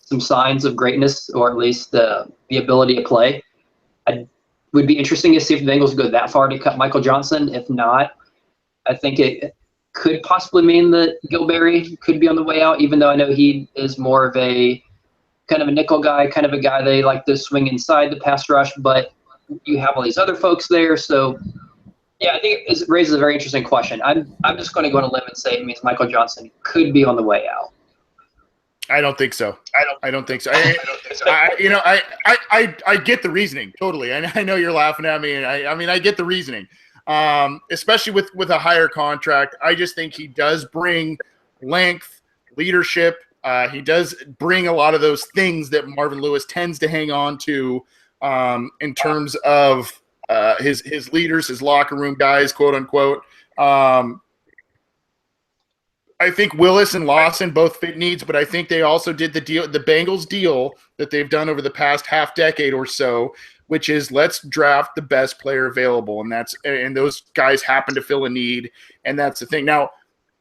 some signs of greatness, or at least the ability to play. I would be interesting to see if the Bengals go that far to cut Michael Johnson. If not, I think it could possibly mean that Gilberry could be on the way out, even though I know he is more of a kind of a nickel guy, kind of a guy they like to swing inside the pass rush, but you have all these other folks there. So, yeah, I think it raises a very interesting question. I'm just going to go on a limb and say it means Michael Johnson could be on the way out. I don't think so. I don't think so. I get the reasoning totally. I know you're laughing at me, and I get the reasoning. Especially with a higher contract. I just think he does bring length, leadership. He does bring a lot of those things that Marvin Lewis tends to hang on to in terms of his leaders, his locker room guys, quote unquote. I think Willis and Lawson both fit needs, but I think they also did the Bengals deal that they've done over the past half decade or so, which is let's draft the best player available, and those guys happen to fill a need, and that's the thing. Now,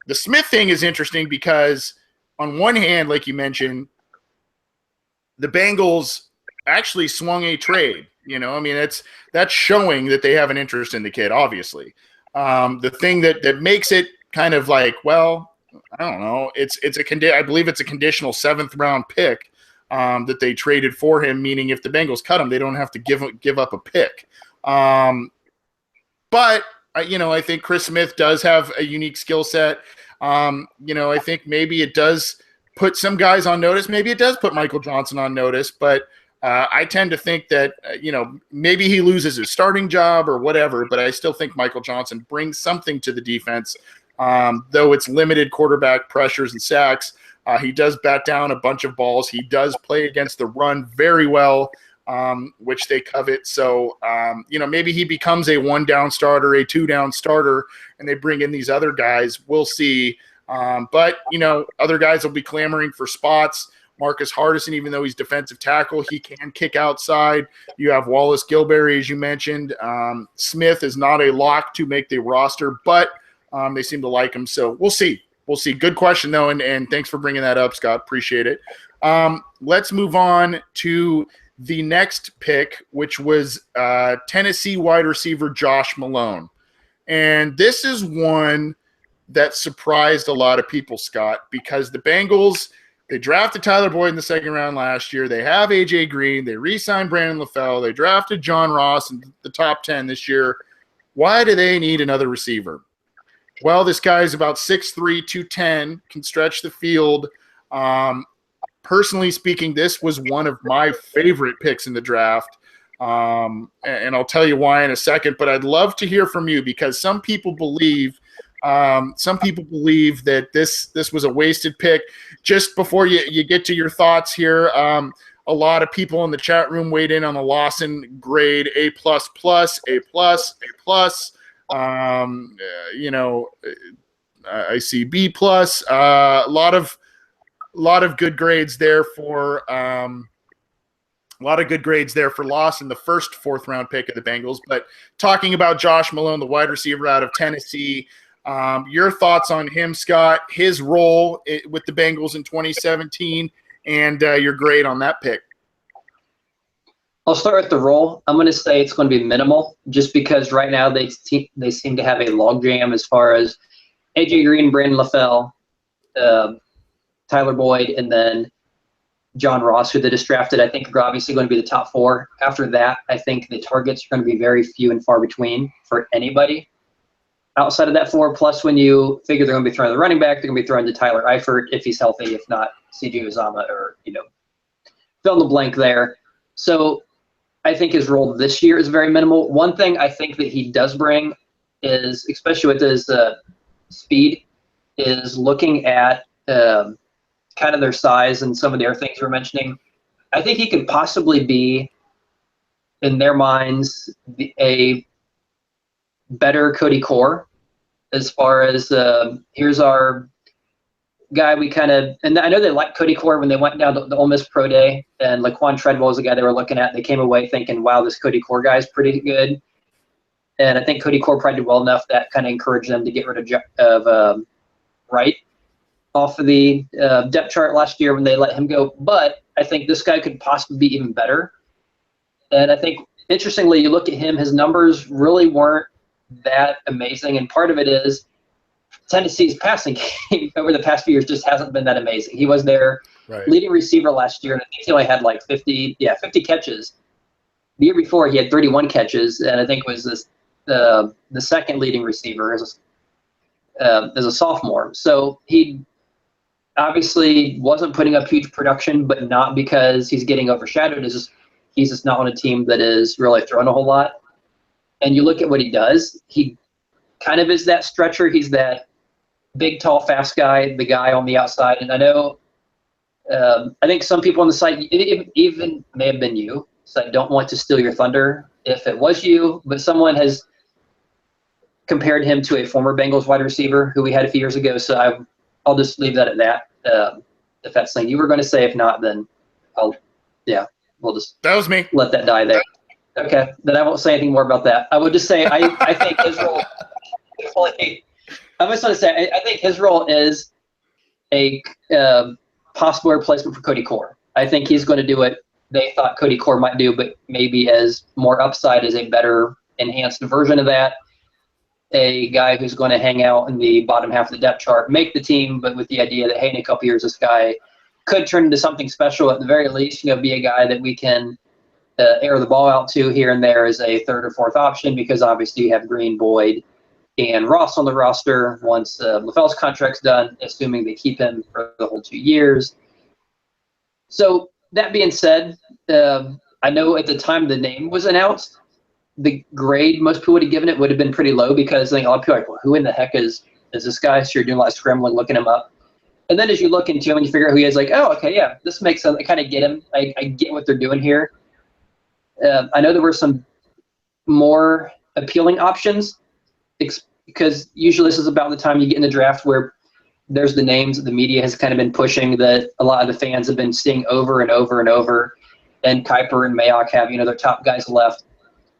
the Smith thing is interesting because on one hand, like you mentioned, the Bengals actually swung a trade. That's showing that they have an interest in the kid, obviously. The thing that makes it kind of like, well, I don't know. I believe it's a conditional 7th round pick that they traded for him, meaning if the Bengals cut him, they don't have to give up a pick. But I think Chris Smith does have a unique skill set. I think maybe it does put some guys on notice. Maybe it does put Michael Johnson on notice, but I tend to think that, maybe he loses his starting job or whatever, but I still think Michael Johnson brings something to the defense. Though it's limited quarterback pressures and sacks, he does bat down a bunch of balls. He does play against the run very well, which they covet. So, maybe he becomes a 1-down starter, a 2-down starter, and they bring in these other guys. We'll see. But other guys will be clamoring for spots. Marcus Hardison, even though he's defensive tackle, he can kick outside. You have Wallace Gilberry, as you mentioned. Smith is not a lock to make the roster, but they seem to like him, so we'll see. We'll see. Good question, though, and thanks for bringing that up, Scott. Appreciate it. Let's move on to the next pick, which was Tennessee wide receiver Josh Malone. And this is one that surprised a lot of people, Scott, because the Bengals, they drafted Tyler Boyd in the second round last year. They have A.J. Green. They re-signed Brandon LaFell. They drafted John Ross in the top 10 this year. Why do they need another receiver? Well, this guy is about 6'3", 210, can stretch the field. Personally speaking, this was one of my favorite picks in the draft. And I'll tell you why in a second, but I'd love to hear from you because some people believe that this was a wasted pick. Just before you get to your thoughts here, a lot of people in the chat room weighed in on the Lawson grade A++, A+. I see B+. A lot of good grades there for Lawson, the first fourth round pick of the Bengals. But talking about Josh Malone, the wide receiver out of Tennessee, your thoughts on him, Scott, his role with the Bengals in 2017, and your grade on that pick. I'll start with the role. I'm going to say it's going to be minimal just because right now they seem to have a logjam as far as A.J. Green, Brandon LaFell, Tyler Boyd, and then John Ross, who they just drafted. I think are obviously going to be the top four. After that, I think the targets are going to be very few and far between for anybody outside of that four. Plus, when you figure they're going to be throwing the running back, they're going to be throwing to Tyler Eifert if he's healthy. If not, C.J. Uzomah or, fill in the blank there. So I think his role this year is very minimal. One thing I think that he does bring is, especially with his speed, is looking at kind of their size and some of the other things we're mentioning. I think he could possibly be, in their minds, a better Cody Core as far as here's our guy we kind of – and I know they liked Cody Core when they went down to the Ole Miss Pro Day, and Laquan Treadwell was the guy they were looking at. They came away thinking, wow, this Cody Core guy is pretty good. And I think Cody Core probably did well enough that kind of encouraged them to get rid of Wright off of the depth chart last year when they let him go. But I think this guy could possibly be even better. And I think, interestingly, you look at him, his numbers really weren't that amazing. And part of it is Tennessee's passing game over the past few years just hasn't been that amazing. He was their leading receiver last year, and I think he only had like 50 catches. The year before, he had 31 catches, and I think was the second leading receiver as a sophomore. So he obviously wasn't putting up huge production, but not because he's getting overshadowed. He's just not on a team that is really throwing a whole lot. And you look at what he does, he kind of is that stretcher. He's that big, tall, fast guy, the guy on the outside. And I know, I think some people on the site, even may have been you, so I don't want to steal your thunder if it was you, but someone has compared him to a former Bengals wide receiver who we had a few years ago. So I'll just leave that at that. If that's something you were going to say, if not, then we'll just that was me. Let that die there. Okay, then I won't say anything more about that. I would just say I think his role. I just want to say I think his role is a possible replacement for Cody Core. I think he's going to do what they thought Cody Core might do, but maybe as more upside, as a better enhanced version of that. A guy who's going to hang out in the bottom half of the depth chart, make the team, but with the idea that, hey, in a couple years, this guy could turn into something special. At the very least, be a guy that we can air the ball out to here and there as a third or fourth option, because obviously you have Green, Boyd, and Ross on the roster once LaFell's contract's done, assuming they keep him for the whole 2 years. So that being said, I know at the time the name was announced, the grade most people would have given it would have been pretty low, because I think a lot of people are like, well, who in the heck is this guy? So you're doing a lot of scrambling, looking him up. And then as you look into him and you figure out who he is, like, oh, okay, yeah, this makes sense. I kind of get him. I get what they're doing here. I know there were some more appealing options, because usually this is about the time you get in the draft where there's the names that the media has kind of been pushing that a lot of the fans have been seeing over and over and over. And Kuiper and Mayock have, their top guys left.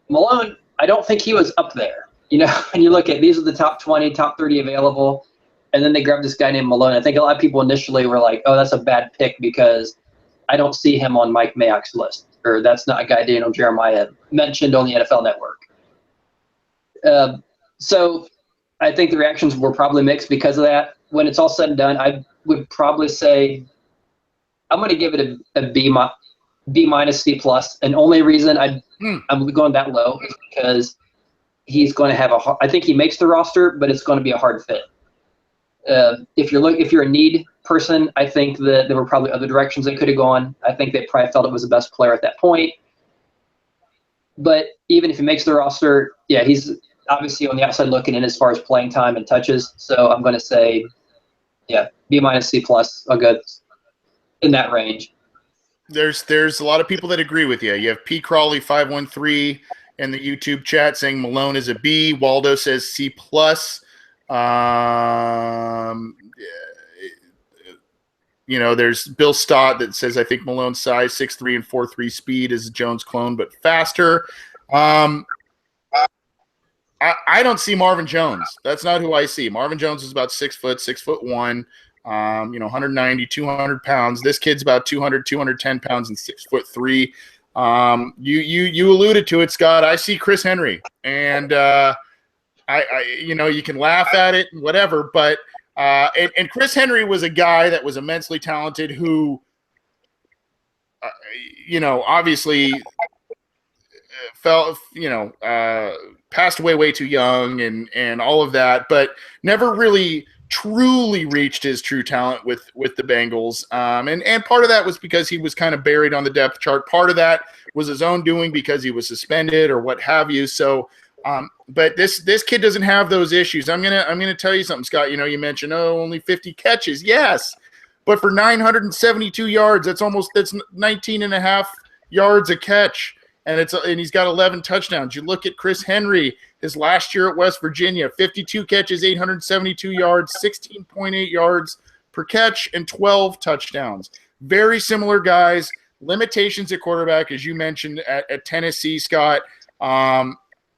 Malone, I don't think he was up there. When you look at these are the top 20, top 30 available, and then they grabbed this guy named Malone. I think a lot of people initially were like, oh, that's a bad pick because I don't see him on Mike Mayock's list, or that's not a guy Daniel Jeremiah mentioned on the NFL Network. So I think the reactions were probably mixed because of that. When it's all said and done, I would probably say I'm going to give it a B minus C plus. And only reason I'm going that low is because he's going to have I think he makes the roster, but it's going to be a hard fit. If you're a need person, I think that there were probably other directions they could have gone. I think they probably felt it was the best player at that point. But even if he makes the roster, yeah, he's obviously on the outside looking in as far as playing time and touches. So I'm going to say, yeah, B minus C plus. I'll go in that range. There's a lot of people that agree with you. You have P Crawley 513 in the YouTube chat saying Malone is a B. Waldo says C plus. There's Bill Stott that says, I think Malone's size, 6'3" and 4'3" speed is a Jones clone, but faster. I don't see Marvin Jones. That's not who I see. Marvin Jones is about 6 foot, 6'1", 190, 200 pounds. This kid's about 200, 210 pounds and 6'3". You alluded to it, Scott. I see Chris Henry, and you can laugh at it and whatever, but and Chris Henry was a guy that was immensely talented who, obviously passed away way too young and all of that, but never really truly reached his true talent with the Bengals. And part of that was because he was kind of buried on the depth chart. Part of that was his own doing because he was suspended or what have you. So, but this kid doesn't have those issues. I'm gonna tell you something, Scott. You mentioned only 50 catches. Yes, but for 972 yards, that's 19 and a half yards a catch, and he's got 11 touchdowns. You look at Chris Henry, his last year at West Virginia, 52 catches, 872 yards, 16.8 yards per catch, and 12 touchdowns. Very similar guys. Limitations at quarterback, as you mentioned at Tennessee, Scott.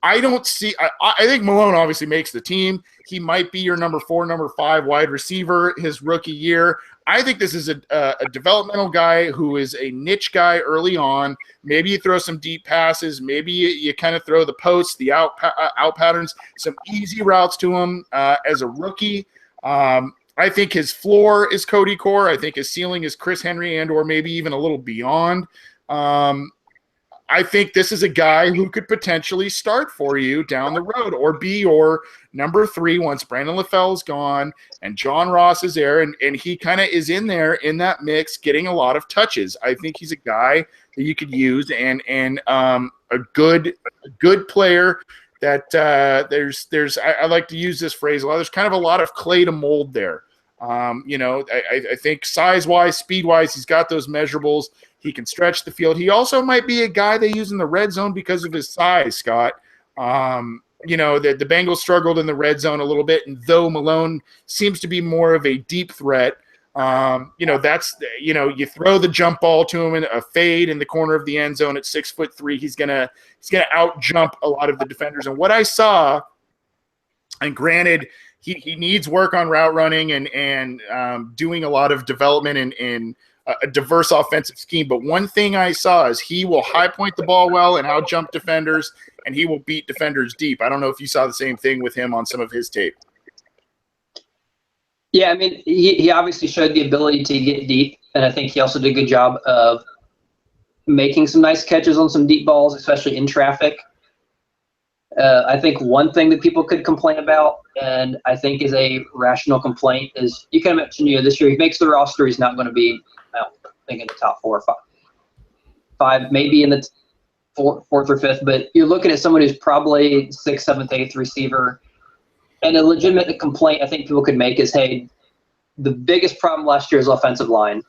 I don't see. I think Malone obviously makes the team. He might be your number 4, number 5 wide receiver his rookie year. I think this is a developmental guy who is a niche guy early on. Maybe you throw some deep passes. Maybe you kind of throw the posts, the out patterns, some easy routes to him as a rookie. I think his floor is Cody Core. I think his ceiling is Chris Henry or maybe even a little beyond. I think this is a guy who could potentially start for you down the road or be your number 3 once Brandon LaFell's gone and John Ross is there, and he kind of is in there in that mix getting a lot of touches. I think he's a guy that you could use and a good player that there's I like to use this phrase a lot. There's kind of a lot of clay to mold there. I think size-wise, speed-wise, he's got those measurables. He can stretch the field. He also might be a guy they use in the red zone because of his size, Scott. The Bengals struggled in the red zone a little bit, and though Malone seems to be more of a deep threat, you throw the jump ball to him in a fade in the corner of the end zone at 6'3". He's gonna out jump a lot of the defenders. And what I saw, and granted, he needs work on route running and doing a lot of development in a diverse offensive scheme. But one thing I saw is he will high point the ball well and out jump defenders, and he will beat defenders deep. I don't know if you saw the same thing with him on some of his tape. Yeah, I mean, he obviously showed the ability to get deep, and I think he also did a good job of making some nice catches on some deep balls, especially in traffic. I think one thing that people could complain about, and I think is a rational complaint, is you kind of mentioned, this year he makes the roster. He's not going to be, I think, in the top 4 or 5, maybe in the 4th or 5th. But you're looking at someone who's probably 6th, 7th, 8th receiver. And a legitimate complaint I think people could make is, hey, the biggest problem last year is offensive line.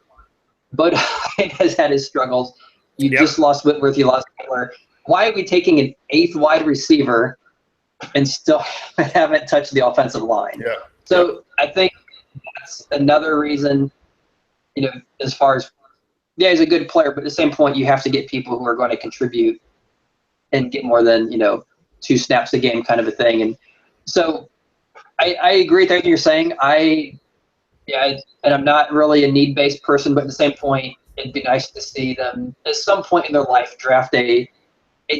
But has had his struggles. You just lost Whitworth. You lost Taylor. Why are we taking an 8th wide receiver and still haven't touched the offensive line? Yeah. So I think that's another reason, as far as, he's a good player, but at the same point, you have to get people who are going to contribute and get more than, 2 snaps a game kind of a thing. And so I agree with everything you're saying. And I'm not really a need-based person, but at the same point, it'd be nice to see them at some point in their life draft a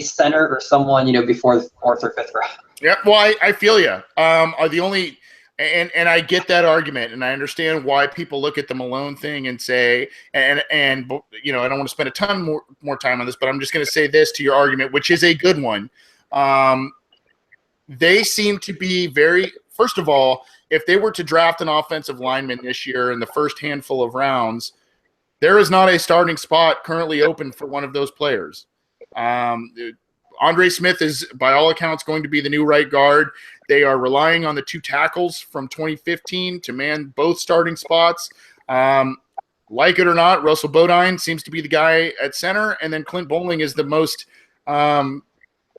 center or someone, before the 4th or 5th round. Yeah, well, I feel you. Are the only and I get that argument, and I understand why people look at the Malone thing and say, and I don't want to spend a ton more time on this, but I'm just going to say this to your argument, which is a good one. They seem to be very. First of all, if they were to draft an offensive lineman this year in the first handful of rounds, there is not a starting spot currently open for one of those players. Andre Smith is, by all accounts, going to be the new right guard. They are relying on the 2 tackles from 2015 to man both starting spots. Like it or not, Russell Bodine seems to be the guy at center, and then Clint Bowling is the most, kind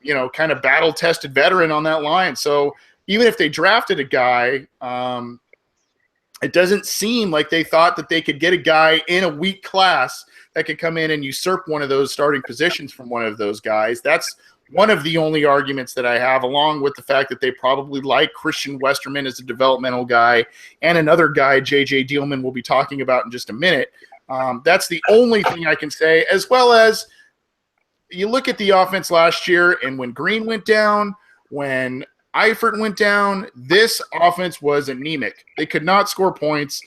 of battle-tested veteran on that line. So even if they drafted a guy, it doesn't seem like they thought that they could get a guy in a weak class that could come in and usurp one of those starting positions from one of those guys. That's one of the only arguments that I have, along with the fact that they probably like Christian Westerman as a developmental guy and another guy, J.J. Dealman, we'll be talking about in just a minute. That's the only thing I can say, as well as you look at the offense last year, and when Green went down, when Eifert went down, this offense was anemic. They could not score points.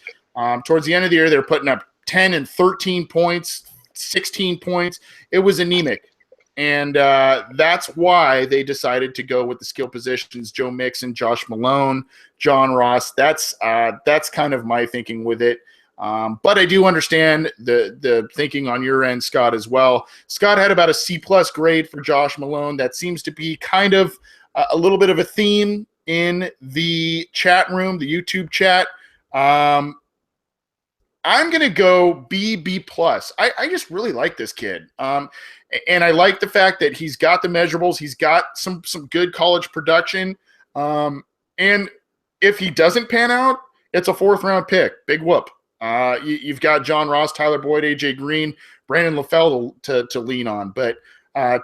Towards the end of the year, they're putting up 10 and 13 points, 16 points. It was anemic. And that's why they decided to go with the skill positions, Joe Mixon, Josh Malone, John Ross. That's kind of my thinking with it. But I do understand the thinking on your end, Scott, as well. Scott had about a C-plus grade for Josh Malone. That seems to be kind of a little bit of a theme in the chat room, the YouTube chat. I'm going to go B+. I just really like this kid. And I like the fact that he's got the measurables. He's got some good college production. And if he doesn't pan out, it's a 4th-round pick. Big whoop. You've got John Ross, Tyler Boyd, A.J. Green, Brandon LaFell to lean on. But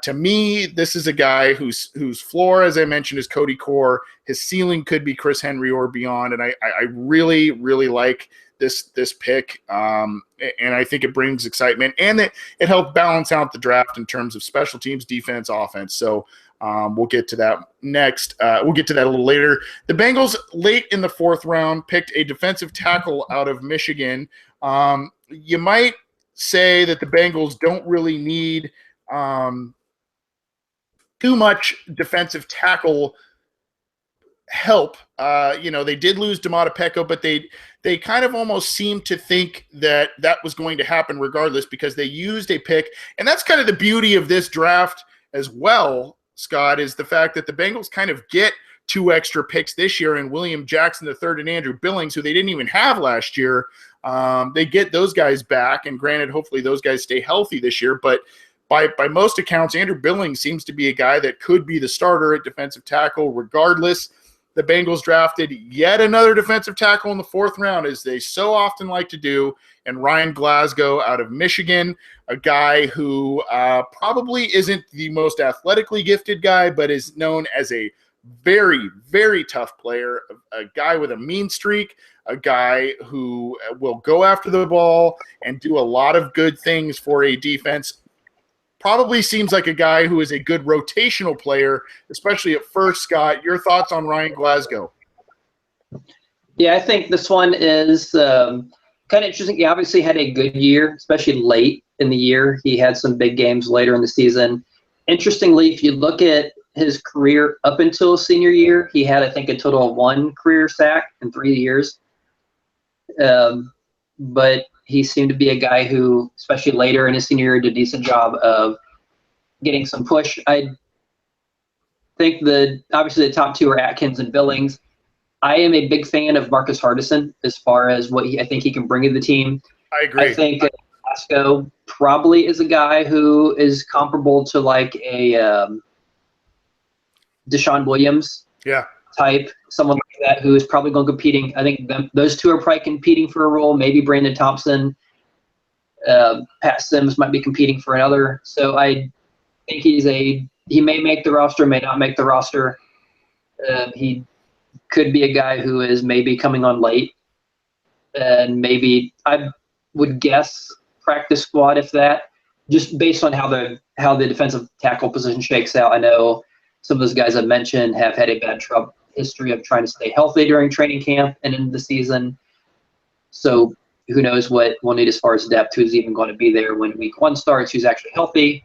to me, this is a guy whose floor, as I mentioned, is Cody Core. His ceiling could be Chris Henry or beyond. And I really, really like this pick, and I think it brings excitement, and it helped balance out the draft in terms of special teams, defense, offense. So we'll get to that next. We'll get to that a little later. The Bengals, late in the 4th round, picked a defensive tackle out of Michigan. You might say that the Bengals don't really need too much defensive tackle help. They did lose Domata Peko, but they kind of almost seemed to think that was going to happen regardless, because they used a pick. And that's kind of the beauty of this draft as well, Scott, is the fact that the Bengals kind of get 2 extra picks this year in William Jackson III and Andrew Billings, who they didn't even have last year. They get those guys back, and granted, hopefully those guys stay healthy this year, but by most accounts, Andrew Billings seems to be a guy that could be the starter at defensive tackle regardless. The Bengals drafted yet another defensive tackle in the 4th round, as they so often like to do, and Ryan Glasgow out of Michigan, a guy who probably isn't the most athletically gifted guy, but is known as a very, very tough player, a guy with a mean streak, a guy who will go after the ball and do a lot of good things for a defense. Probably seems like a guy who is a good rotational player, especially at first. Scott, your thoughts on Ryan Glasgow? Yeah, I think this one is kind of interesting. He obviously had a good year, especially late in the year. He had some big games later in the season. Interestingly, if you look at his career up until senior year, he had, I think, a total of 1 career sack in 3 years. But he seemed to be a guy who, especially later in his senior year, did a decent job of getting some push. I think obviously the top 2 are Atkins and Billings. I am a big fan of Marcus Hardison as far as what I think he can bring to the team. I agree. I think Glasgow probably is a guy who is comparable to like a Deshaun Williams type, someone like that, who is probably going to competing. I think those 2 are probably competing for a role. Maybe Brandon Thompson, Pat Sims might be competing for another. So I think he may make the roster, may not make the roster. He could be a guy who is maybe coming on late, and maybe I would guess practice squad, if that, just based on how the defensive tackle position shakes out. I know Some of those guys I mentioned have had a bad history of trying to stay healthy during training camp and into the season. So who knows what we'll need as far as depth, who's even going to be there when week 1 starts, who's actually healthy.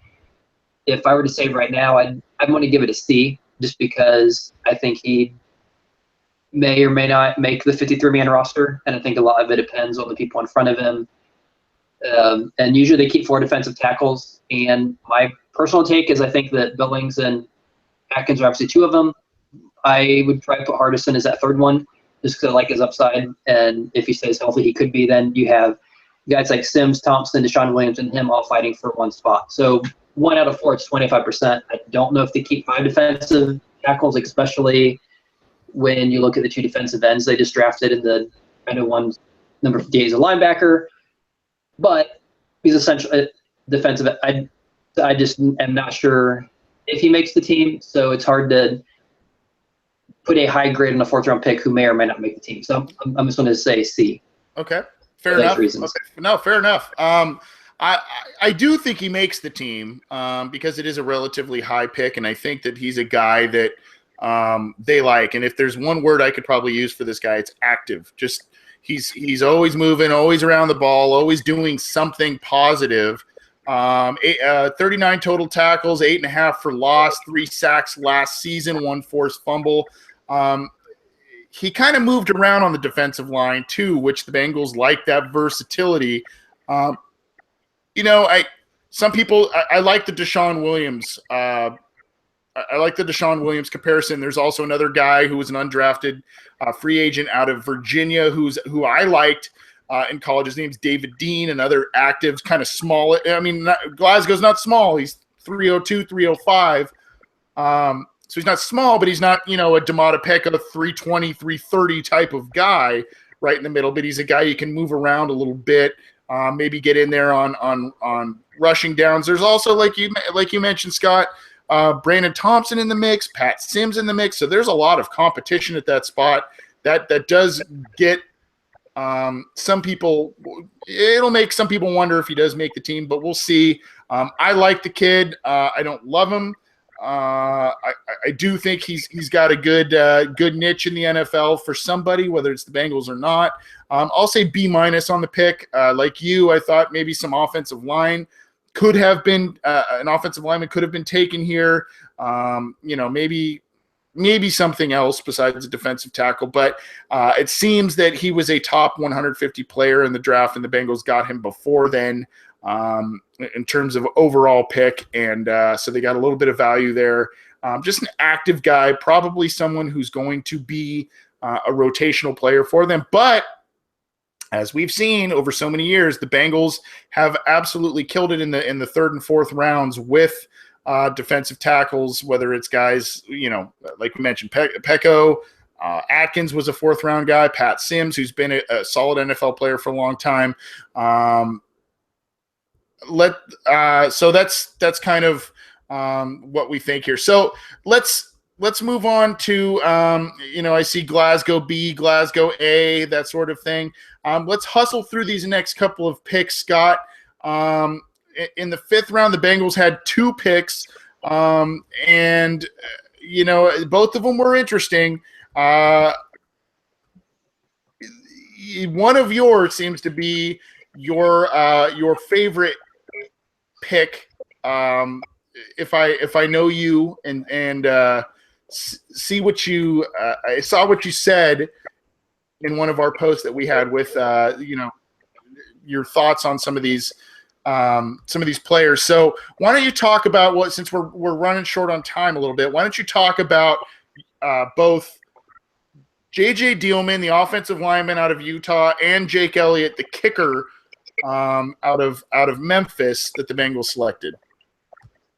If I were to say right now, I'd want to give it a C, just because I think he may or may not make the 53-man roster, and I think a lot of it depends on the people in front of him. And usually they keep 4 defensive tackles, and my personal take is I think that Billings and Atkins are obviously 2 of them. I would try to put Hardison as that 3rd one, just because I like his upside, and if he stays healthy, he could be. Then you have guys like Sims, Thompson, Deshaun Williams, and him all fighting for 1 spot. So 1 out of 4, it's 25%. I don't know if they keep 5 defensive tackles, especially when you look at the 2 defensive ends they just drafted, and the one number 58 is a linebacker. But he's essentially defensive. I just am not sure if he makes the team, so it's hard to put a high grade on a 4th-round pick who may or may not make the team. So I'm just going to say C. Okay, fair enough. Okay. No, fair enough. I do think he makes the team because it is a relatively high pick, and I think that he's a guy that they like. And if there's one word I could probably use for this guy, it's active. Just he's always moving, always around the ball, always doing something positive. 39 total tackles, 8.5 for loss, 3 sacks last season, 1 forced fumble. He kind of moved around on the defensive line too, which the Bengals like that versatility. I like the Deshaun Williams. I like the Deshaun Williams comparison. There's also another guy who was an undrafted free agent out of Virginia who I liked in college. His name's David Dean, another active, kind of small. I mean, Glasgow's not small. He's 302, 305. So he's not small, but he's not, a Demata Pecca 320, 330 type of guy right in the middle. But he's a guy you can move around a little bit, maybe get in there on rushing downs. There's also, like you mentioned, Scott, Brandon Thompson in the mix, Pat Sims in the mix. So there's a lot of competition at that spot. That does get some people – it'll make some people wonder if he does make the team, but we'll see. I like the kid. I don't love him. I do think he's got a good niche in the NFL for somebody, whether it's the Bengals or not. I'll say B- on the pick. Like you, I thought maybe some offensive line could have been an offensive lineman could have been taken here. Maybe something else besides a defensive tackle. But it seems that he was a top 150 player in the draft, and the Bengals got him before then in terms of overall pick. And so they got a little bit of value there. Just an active guy, probably someone who's going to be a rotational player for them. But as we've seen over so many years, the Bengals have absolutely killed it in the 3rd and 4th rounds with defensive tackles, whether it's guys, like we mentioned, Pecco, Atkins was a 4th-round guy, Pat Sims, who's been a solid NFL player for a long time. So that's kind of what we think here. So let's move on to, I see Glasgow B, Glasgow A, that sort of thing. Let's hustle through these next couple of picks, Scott. In the 5th round, the Bengals had 2 picks, and both of them were interesting. One of yours seems to be your favorite pick. If I know you and see what you I saw what you said in one of our posts that we had with your thoughts on some of these players. So why don't you talk about since we're running short on time a little bit, why don't you talk about both J.J. Dielman, the offensive lineman out of Utah, and Jake Elliott, the kicker out of Memphis that the Bengals selected?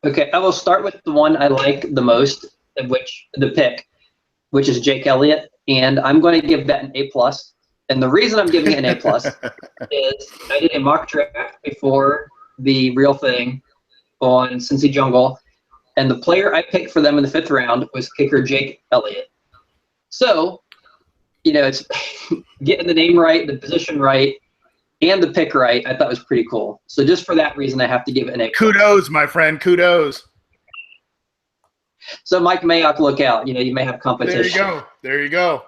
Okay, I will start with the one I like the most, which is Jake Elliott, and I'm going to give that an A+. And the reason I'm giving it an A+ is I did a mock draft before the real thing on Cincy Jungle, and the player I picked for them in the 5th round was kicker Jake Elliott. So, it's getting the name right, the position right, and the pick right, I thought was pretty cool. So just for that reason, I have to give it an A+. Kudos, my friend, kudos. So Mike Mayock, look out. You may have competition. There you go. There you go.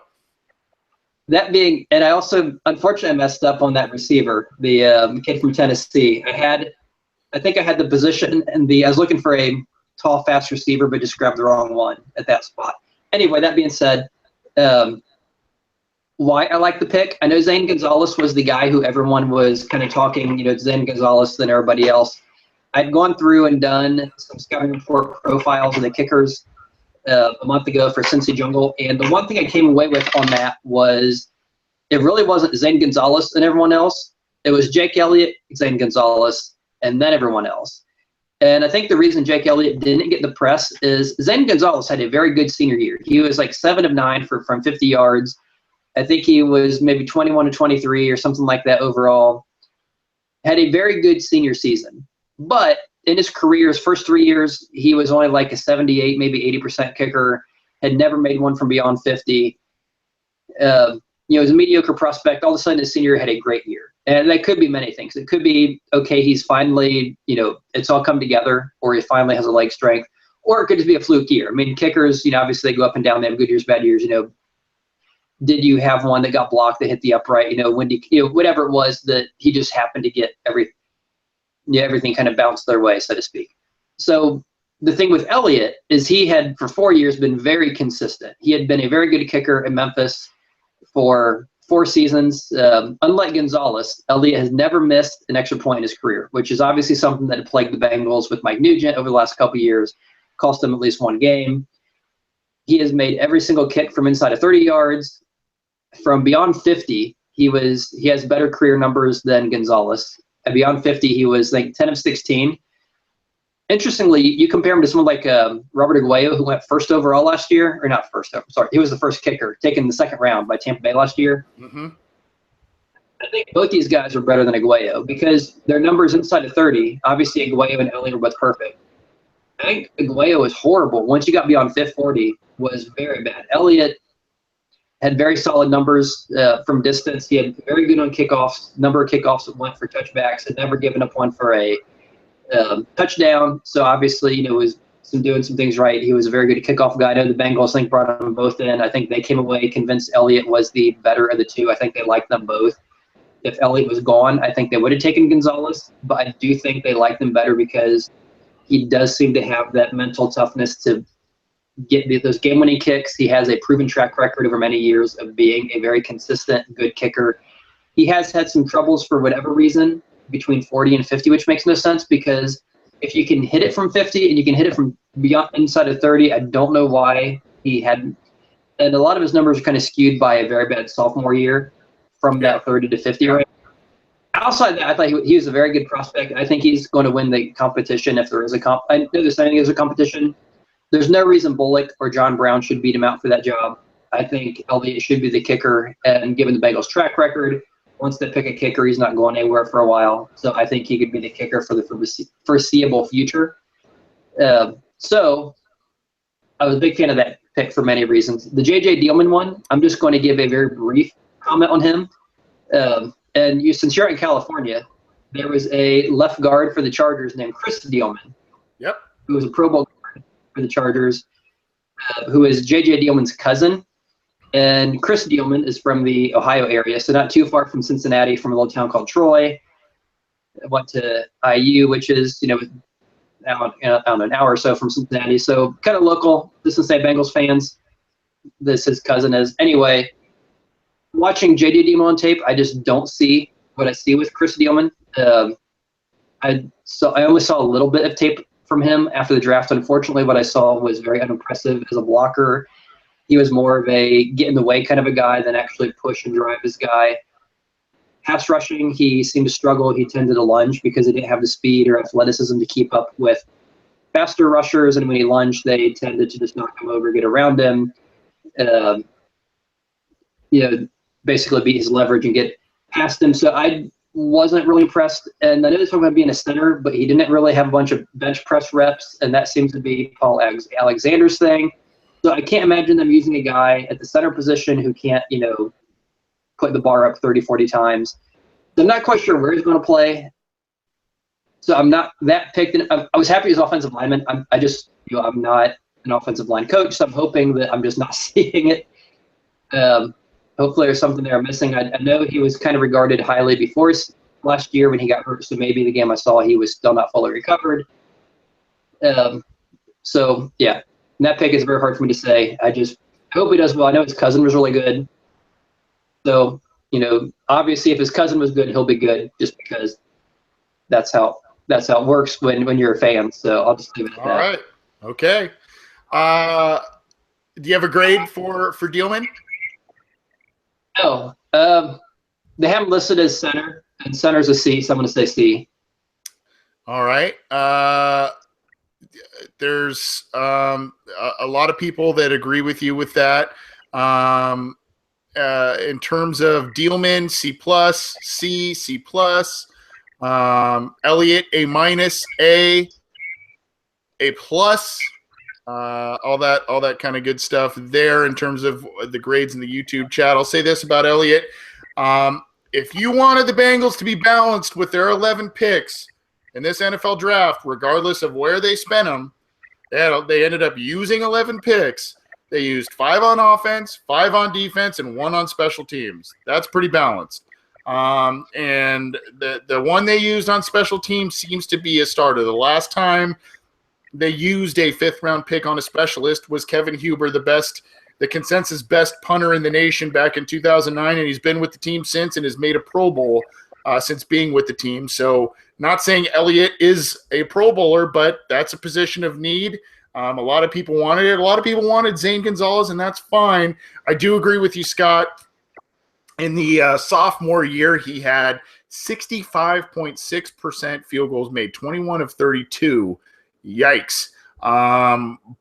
That being, and I also unfortunately messed up on that receiver, the kid from Tennessee. I think I had the position and I was looking for a tall, fast receiver, but just grabbed the wrong one at that spot. Anyway, that being said, why I like the pick, I know Zane Gonzalez was the guy who everyone was kind of talking, Zane Gonzalez than everybody else. I'd gone through and done some scouting report profiles of the kickers a month ago for Cincy Jungle, and the one thing I came away with on that was it really wasn't Zane Gonzalez and everyone else. It was Jake Elliott, Zane Gonzalez, and then everyone else. And I think the reason Jake Elliott didn't get the press is Zane Gonzalez had a very good senior year. He was like 7 of 9 from 50 yards. I think he was maybe 21 to 23 or something like that overall. Had a very good senior season. But in his career, his first 3 years, he was only like a 78, maybe 80% kicker, had never made one from beyond 50. He was a mediocre prospect. All of a sudden, his senior year had a great year. And that could be many things. It could be, okay, he's finally, it's all come together, or he finally has a leg strength, or it could just be a fluke year. I mean, kickers, obviously they go up and down. They have good years, bad years. Did you have one that got blocked that hit the upright? Whatever it was that he just happened to get everything kind of bounced their way, so to speak. So the thing with Elliott is he had for 4 years been very consistent. He had been a very good kicker in Memphis for 4 seasons. Unlike Gonzalez, Elliott has never missed an extra point in his career, which is obviously something that had plagued the Bengals with Mike Nugent over the last couple of years, cost them at least one game. He has made every single kick from inside of 30 yards. From beyond 50, he has better career numbers than Gonzalez. At beyond 50, he was like 10 of 16. Interestingly, you compare him to someone like Robert Aguayo, who went first overall last year, or not first, sorry, he was the first kicker, taken in the second round by Tampa Bay last year. Mm-hmm. I think both these guys are better than Aguayo because their numbers inside of 30, obviously Aguayo and Elliott were both perfect. I think Aguayo was horrible. Once you got beyond 40, was very bad. Elliott had very solid numbers from distance. He had very good on kickoffs, number of kickoffs that went for touchbacks, had never given up one for a touchdown. So obviously, was doing some things right. He was a very good kickoff guy. I know the Bengals, I think, brought them both in. I think they came away convinced Elliott was the better of the two. I think they liked them both. If Elliott was gone, I think they would have taken Gonzalez, but I do think they liked them better because he does seem to have that mental toughness to get those game-winning kicks. He has a proven track record over many years of being a very consistent, good kicker. He has had some troubles for whatever reason between 40 and 50, which makes no sense because if you can hit it from 50 and you can hit it from beyond inside of 30, I don't know why he hadn't. And a lot of his numbers are kind of skewed by a very bad sophomore year from that 30 to 50 range. Outside that, I thought he was a very good prospect. I think he's going to win the competition if there is a I know there's anything as a competition. There's no reason Bullock or John Brown should beat him out for that job. I think Elliott should be the kicker, and given the Bengals' track record, once they pick a kicker, he's not going anywhere for a while. So I think he could be the kicker for the foreseeable future. So I was a big fan of that pick for many reasons. The J.J. Dielman one, I'm just going to give a very brief comment on him. Since you're in California, there was a left guard for the Chargers named Chris Dielman. Yep. Who was a Pro Bowl guard for the Chargers, who is J.J. Dielman's cousin. And Chris Dielman is from the Ohio area, so not too far from Cincinnati, from a little town called Troy. I went to IU, which is, an hour or so from Cincinnati. So kind of local, just to say Bengals fans. This his cousin is. Anyway, watching J.J. Dielman on tape, I just don't see what I see with Chris Dielman. I only saw a little bit of tape from him after the draft. Unfortunately, what I saw was very unimpressive as a blocker. He was more of a get in the way kind of a guy than actually push and drive his guy. Pass rushing, he seemed to struggle. He tended to lunge because he didn't have the speed or athleticism to keep up with faster rushers. And when he lunged, they tended to just knock him over, get around him, basically beat his leverage and get past him. So I wasn't really impressed. And I know they're talking about being a center, but he didn't really have a bunch of bench press reps. And that seems to be Paul Alexander's thing. So I can't imagine them using a guy at the center position who can't, put the bar up 30, 40 times. So I'm not quite sure where he's going to play. So I'm not that picked. I was happy as offensive lineman. I'm not an offensive line coach, so I'm hoping that I'm just not seeing it. Hopefully there's something there missing. I know he was kind of regarded highly before last year when he got hurt, so maybe the game I saw he was still not fully recovered. So, yeah, and that pick is very hard for me to say. I hope he does well. I know his cousin was really good. So, obviously if his cousin was good, he'll be good just because that's how it works when you're a fan. So I'll just leave it at that. All right. Okay. Do you have a grade for Dealman? No. They have him listed as center, and center's a C, so I'm going to say C. All right. There's a lot of people that agree with you with that. In terms of Dealman, C+, C, C+. Elliott, A-, A+. All that kind of good stuff there in terms of the grades in the YouTube chat. I'll say this about Elliott. If you wanted the Bengals to be balanced with their 11 picks in this NFL draft, regardless of where they spent them, they ended up using 11 picks. They used 5 on offense, 5 on defense, and 1 on special teams. That's pretty balanced. And the one they used on special teams seems to be a starter. The last time they used a 5th-round pick on a specialist was Kevin Huber, the consensus best punter in the nation back in 2009, and he's been with the team since and has made a Pro Bowl since being with the team. So not saying Elliott is a Pro Bowler, but that's a position of need. A lot of people wanted it. A lot of people wanted Zane Gonzalez, and that's fine. I do agree with you, Scott. In the sophomore year, he had 65.6% field goals made, 21 of 32. Yikes.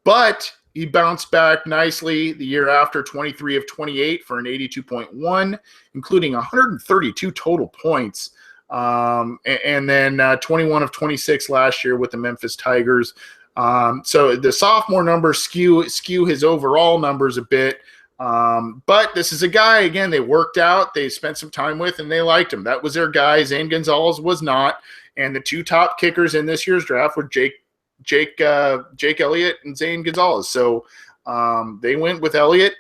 But he bounced back nicely the year after, 23 of 28 for an 82.1, including 132 total points. And then 21 of 26 last year with the Memphis Tigers. So the sophomore numbers skew his overall numbers a bit. But this is a guy, again, they worked out, they spent some time with, and they liked him. That was their guy. Zane Gonzalez was not. And the 2 top kickers in this year's draft were Jake Elliott and Zane Gonzalez. So they went with Elliott.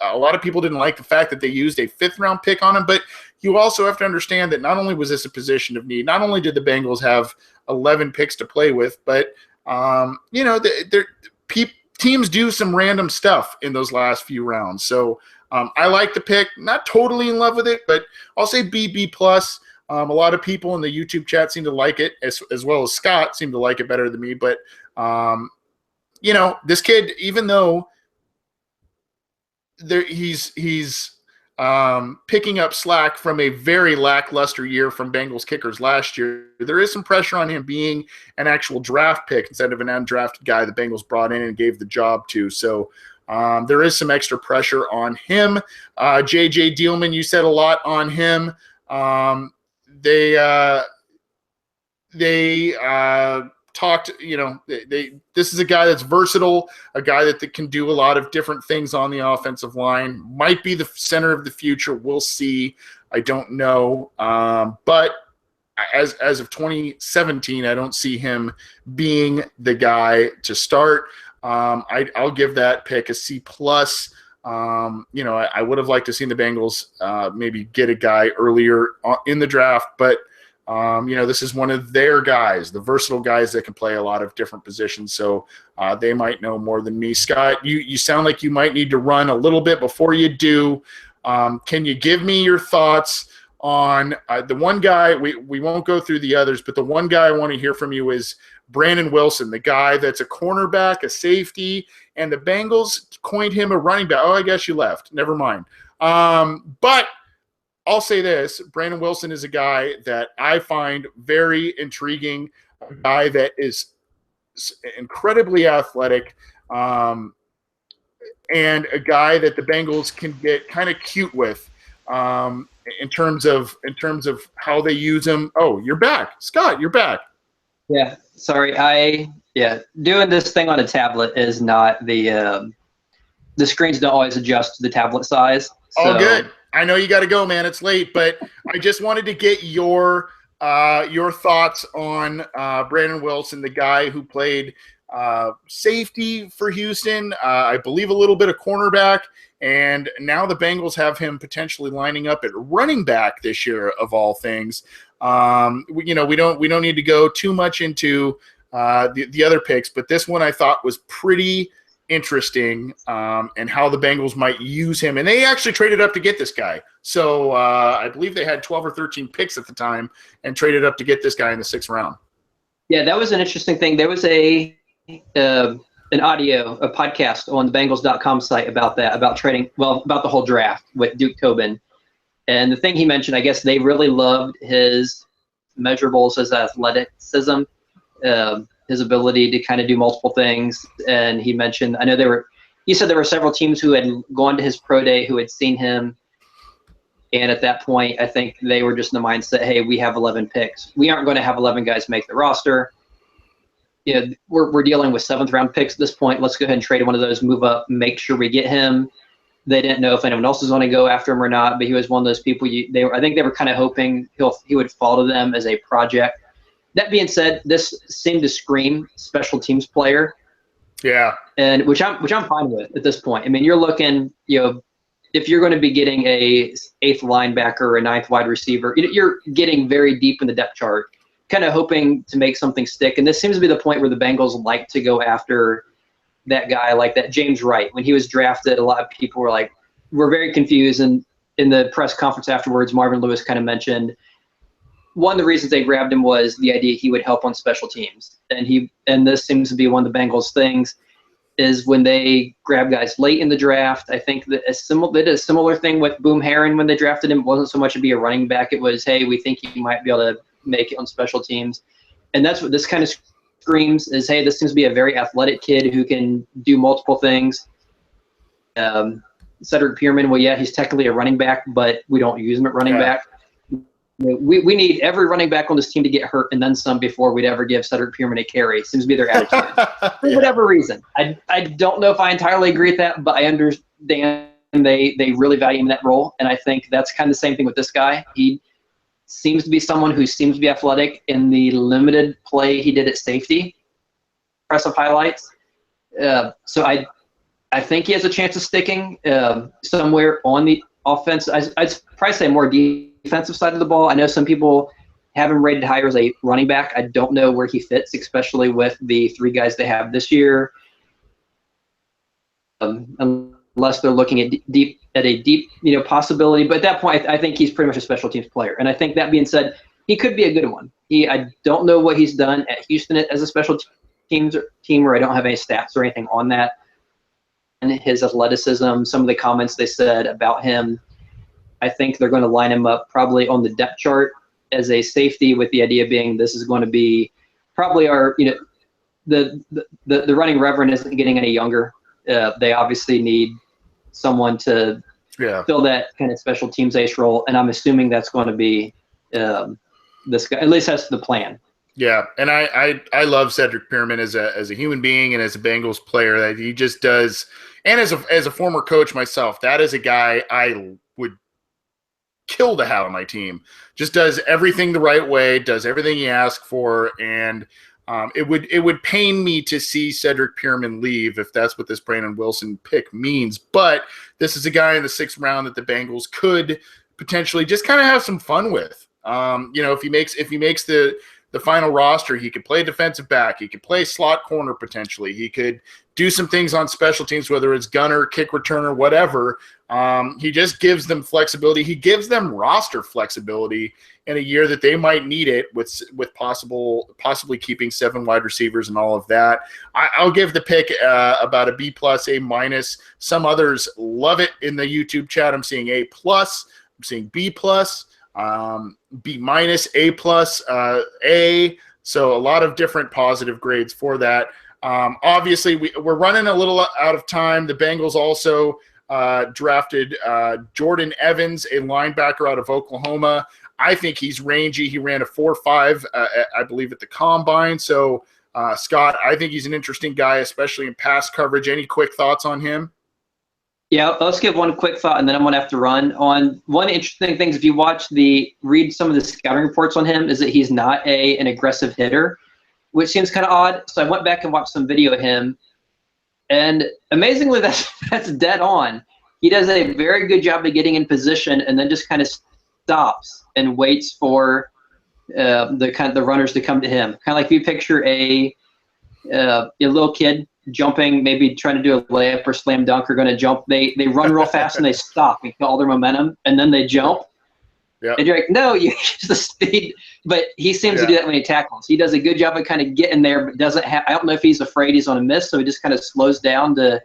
A lot of people didn't like the fact that they used a 5th-round pick on him, but you also have to understand that not only was this a position of need, not only did the Bengals have 11 picks to play with, but teams do some random stuff in those last few rounds. So I like the pick. Not totally in love with it, but I'll say B, B+. A lot of people in the YouTube chat seem to like it, as well as Scott seem to like it better than me. But, this kid, even though he's picking up slack from a very lackluster year from Bengals kickers last year, there is some pressure on him being an actual draft pick instead of an undrafted guy the Bengals brought in and gave the job to. So there is some extra pressure on him. J.J. Dealman, you said a lot on him. They talked, this is a guy that's versatile, a guy that can do a lot of different things on the offensive line, might be the center of the future. We'll see. I don't know. But as of 2017, I don't see him being the guy to start. I'll give that pick a C+. I would have liked to see the Bengals maybe get a guy earlier in the draft, but this is one of their guys, the versatile guys that can play a lot of different positions. So they might know more than me. Scott, you sound like you might need to run a little bit before you do. Can you give me your thoughts on the one guy? We won't go through the others, but the one guy I want to hear from you is Brandon Wilson, the guy that's a cornerback, a safety, and the Bengals coined him a running back. Oh, I guess you left. Never mind. But I'll say this, Brandon Wilson is a guy that I find very intriguing, a guy that is incredibly athletic, and a guy that the Bengals can get kind of cute with in terms of how they use him. Oh, you're back. Scott, you're back. Yeah, sorry. Doing this thing on a tablet is not the screens don't always adjust to the tablet size. So. Oh, good. I know you got to go, man. It's late, but I just wanted to get your thoughts on Brandon Wilson, the guy who played safety for Houston, I believe a little bit of cornerback, and now the Bengals have him potentially lining up at running back this year, of all things. We don't need to go too much into the other picks, but this one I thought was pretty interesting, and how the Bengals might use him. And they actually traded up to get this guy. So I believe they had 12 or 13 picks at the time and traded up to get this guy in the 6th round. Yeah, that was an interesting thing. There was an podcast on the Bengals.com site about that, about trading, about the whole draft with Duke Tobin. And the thing he mentioned, I guess they really loved his measurables, his athleticism, his ability to kind of do multiple things. And he mentioned, he said there were several teams who had gone to his pro day who had seen him. And at that point, I think they were just in the mindset, hey, we have 11 picks. We aren't going to have 11 guys make the roster. We're dealing with 7th round picks at this point. Let's go ahead and trade one of those, move up, make sure we get him. They didn't know if anyone else was going to go after him or not, but he was one of those people. I think they were kind of hoping he would fall to them as a project. That being said, this seemed to scream special teams player. Yeah, and which I'm fine with at this point. I mean, you're looking, if you're going to be getting a 8th linebacker or a 9th wide receiver, you're getting very deep in the depth chart, kind of hoping to make something stick. And this seems to be the point where the Bengals like to go after that guy, like that James Wright. When he was drafted, a lot of people were very confused. And in the press conference afterwards, Marvin Lewis kind of mentioned one of the reasons they grabbed him was the idea he would help on special teams. And this seems to be one of the Bengals' things, is when they grab guys late in the draft. I think that they did a similar thing with Boom Herron when they drafted him. It wasn't so much to be a running back. It was, hey, we think he might be able to make it on special teams. And that's what this kind of screams is, hey, this seems to be a very athletic kid who can do multiple things. Cedric Pierman, well, yeah, he's technically a running back, but we don't use him at running back. We need every running back on this team to get hurt and then some before we'd ever give Cedric Pierman a carry. Seems to be their attitude. For whatever reason. I don't know if I entirely agree with that, but I understand they really value him in that role. And I think that's kind of the same thing with this guy. He seems to be someone who seems to be athletic. In the limited play he did at safety, impressive highlights. So I think he has a chance of sticking somewhere on the offense. I'd probably say more defensive side of the ball. I know some people have him rated higher as a running back. I don't know where he fits, especially with the 3 guys they have this year. Unless they're looking at a deep possibility. But at that point, I think he's pretty much a special teams player. And I think that being said, he could be a good one. I don't know what he's done at Houston as a special teams team, where I don't have any stats or anything on that. And his athleticism, some of the comments they said about him, I think they're going to line him up probably on the depth chart as a safety, with the idea being this is going to be probably our, the running reverend isn't getting any younger. They obviously need someone to fill that kind of special teams ace role, and I'm assuming that's going to be this guy. At least that's the plan. Yeah, and I love Cedric Pierman as a human being and as a Bengals player. That he just does, and as a former coach myself, that is a guy I would kill to have on my team. Just does everything the right way, does everything he asks for, and it would pain me to see Cedric Pierman leave if that's what this Brandon Wilson pick means. But this is a guy in the 6th round that the Bengals could potentially just kind of have some fun with. If he makes the final roster, he could play defensive back. He could play slot corner potentially. He could do some things on special teams, whether it's gunner, kick returner, whatever. He just gives them flexibility. He gives them roster flexibility in a year that they might need it, with possibly keeping 7 wide receivers and all of that. I'll give the pick about a B+, A-. Some others love it in the YouTube chat. I'm seeing A+. I'm seeing B+. B-, A+, A. So a lot of different positive grades for that. Obviously, we're running a little out of time. The Bengals also drafted Jordan Evans, a linebacker out of Oklahoma. I think he's rangy. He ran a 4.5, I believe, at the combine. So, Scott, I think he's an interesting guy, especially in pass coverage. Any quick thoughts on him? Yeah, let's give one quick thought, and then I'm going to have to run. On one interesting thing, if you read some of the scouting reports on him, is that he's not an aggressive hitter. which seems kind of odd. So I went back and watched some video of him, and amazingly, that's dead on. He does a very good job of getting in position and then just kind of stops and waits for the runners to come to him. Kind of like if you picture a little kid jumping, maybe trying to do a layup or slam dunk, or going to jump. They run real fast and they stop and get all their momentum, and then they jump. Yep. And you're like, no, you use the speed. But he seems to do that when he tackles. He does a good job of kind of getting there, but doesn't have. I don't know if he's afraid he's on a miss, so he just kind of slows down to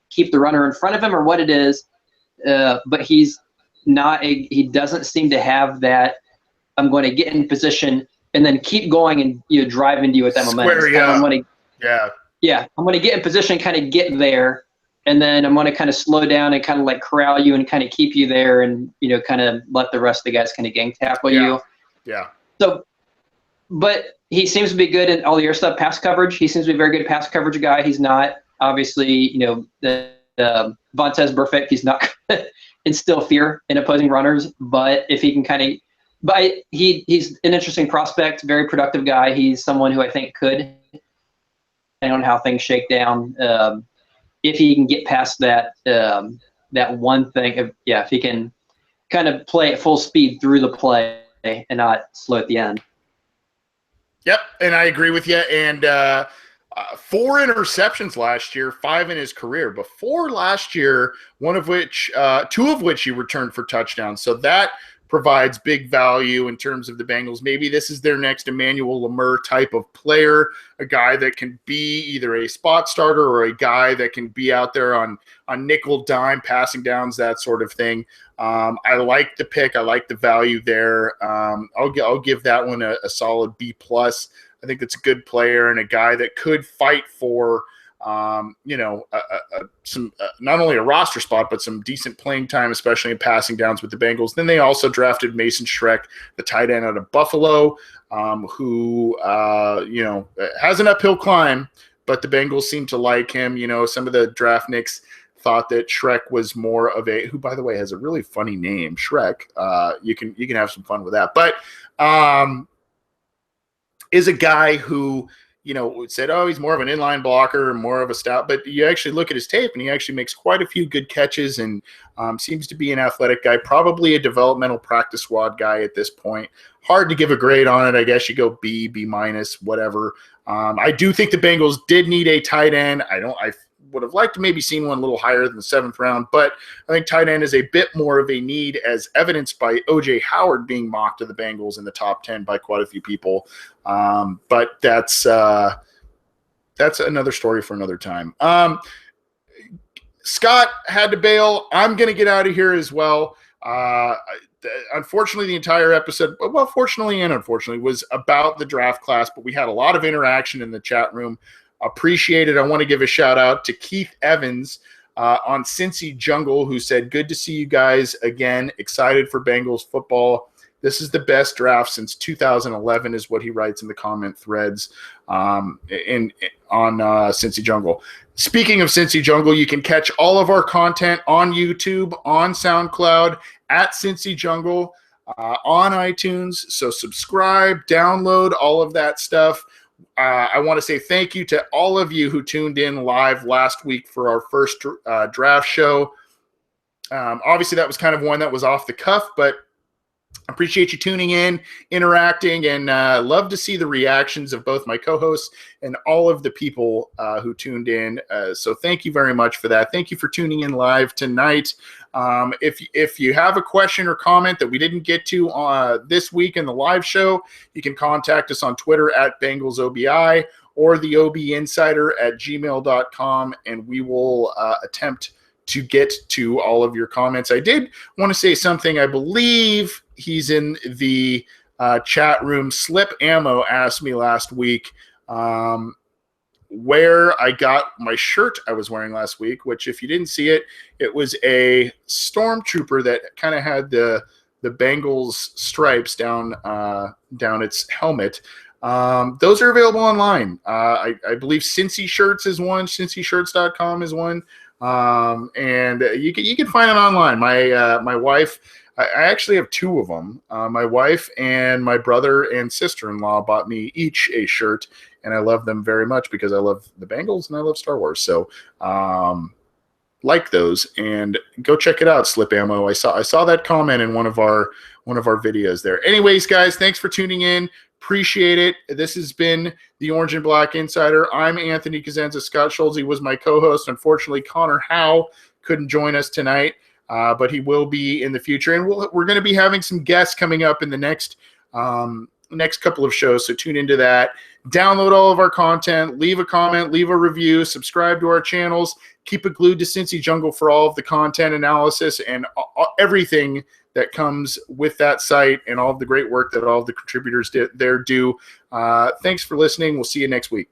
keep the runner in front of him, or what it is. But he's not. He doesn't seem to have that. I'm going to get in position and then keep going and drive into you with that momentum. I'm going to get in position, kind of get there, and then I'm going to kind of slow down and kind of like corral you and kind of keep you there, and kind of let the rest of the guys kind of gang tackle you. Yeah. So, but he seems to be good in all your stuff. Pass coverage. He seems to be a very good pass coverage guy. He's not obviously the Vontaze Burfict. He's not going to instill fear in opposing runners, but if he can kind of. But he's an interesting prospect, very productive guy. He's someone who I think could, depending on how things shake down, if he can get past that one thing. If he can kind of play at full speed through the play and not slow at the end. Yep, and I agree with you. And 4 interceptions last year, 5 in his career. Before last year, 2 of which he returned for touchdowns. So that provides big value in terms of the Bengals. Maybe this is their next Emmanuel Lemur type of player, a guy that can be either a spot starter or a guy that can be out there on nickel, dime, passing downs, that sort of thing. I like the pick. I like the value there. I'll give that one a solid B+. I think it's a good player and a guy that could fight for some not only a roster spot, but some decent playing time, especially in passing downs with the Bengals. Then they also drafted Mason Schreck, the tight end out of Buffalo, who has an uphill climb, but the Bengals seem to like him. Some of the draft nicks thought that Schreck was more of who, by the way, has a really funny name, Schreck. You can have some fun with that, but is a guy who said, oh, he's more of an inline blocker, more of a stout. But you actually look at his tape, and he actually makes quite a few good catches and seems to be an athletic guy, probably a developmental practice squad guy at this point. Hard to give a grade on it. I guess you go B, B-, whatever. I do think the Bengals did need a tight end. I would have liked to maybe seen one a little higher than the 7th round, but I think tight end is a bit more of a need, as evidenced by O.J. Howard being mocked to the Bengals in the top 10 by quite a few people. But that's another story for another time. Scott had to bail. I'm going to get out of here as well. Unfortunately, the entire episode, well, fortunately and unfortunately, was about the draft class, but we had a lot of interaction in the chat room. Appreciate it. I want to give a shout out to Keith Evans on Cincy Jungle, who said, good to see you guys again. Excited for Bengals football. This is the best draft since 2011 is what he writes in the comment threads on Cincy Jungle. Speaking of Cincy Jungle, you can catch all of our content on YouTube, on SoundCloud, at Cincy Jungle, on iTunes. So subscribe, download, all of that stuff. I want to say thank you to all of you who tuned in live last week for our first draft show. Obviously, that was kind of one that was off the cuff, but I appreciate you tuning in, interacting, and love to see the reactions of both my co-hosts and all of the people who tuned in. So thank you very much for that. Thank you for tuning in live tonight. If you have a question or comment that we didn't get to this week in the live show, you can contact us on Twitter at BengalsOBI or the OBinsider@gmail.com, and we will attempt to get to all of your comments. I did want to say something. I believe he's in the chat room. Slip Ammo asked me last week where I got my shirt I was wearing last week, which if you didn't see it, it was a stormtrooper that kind of had the Bengals stripes down its helmet. Those are available online. I believe Cincy Shirts is one. CincyShirts.com is one. And you can find it online. My wife, I actually have 2 of them. My wife and my brother and sister-in-law bought me each a shirt, and I love them very much because I love the Bengals and I love Star Wars. So like those, and go check it out, Slip Ammo. I saw that comment in one of our videos there. Anyways, guys, thanks for tuning in. Appreciate it. This has been the Orange and Black Insider. I'm Anthony Cosenza. Scott Schulze was my co-host. Unfortunately, Connor Howe couldn't join us tonight, but he will be in the future. And we're going to be having some guests coming up in the next couple of shows, so tune into that. Download all of our content, leave a comment, leave a review, subscribe to our channels, keep it glued to Cincy Jungle for all of the content analysis and everything that comes with that site and all of the great work that all of the contributors there do. Thanks for listening. We'll see you next week.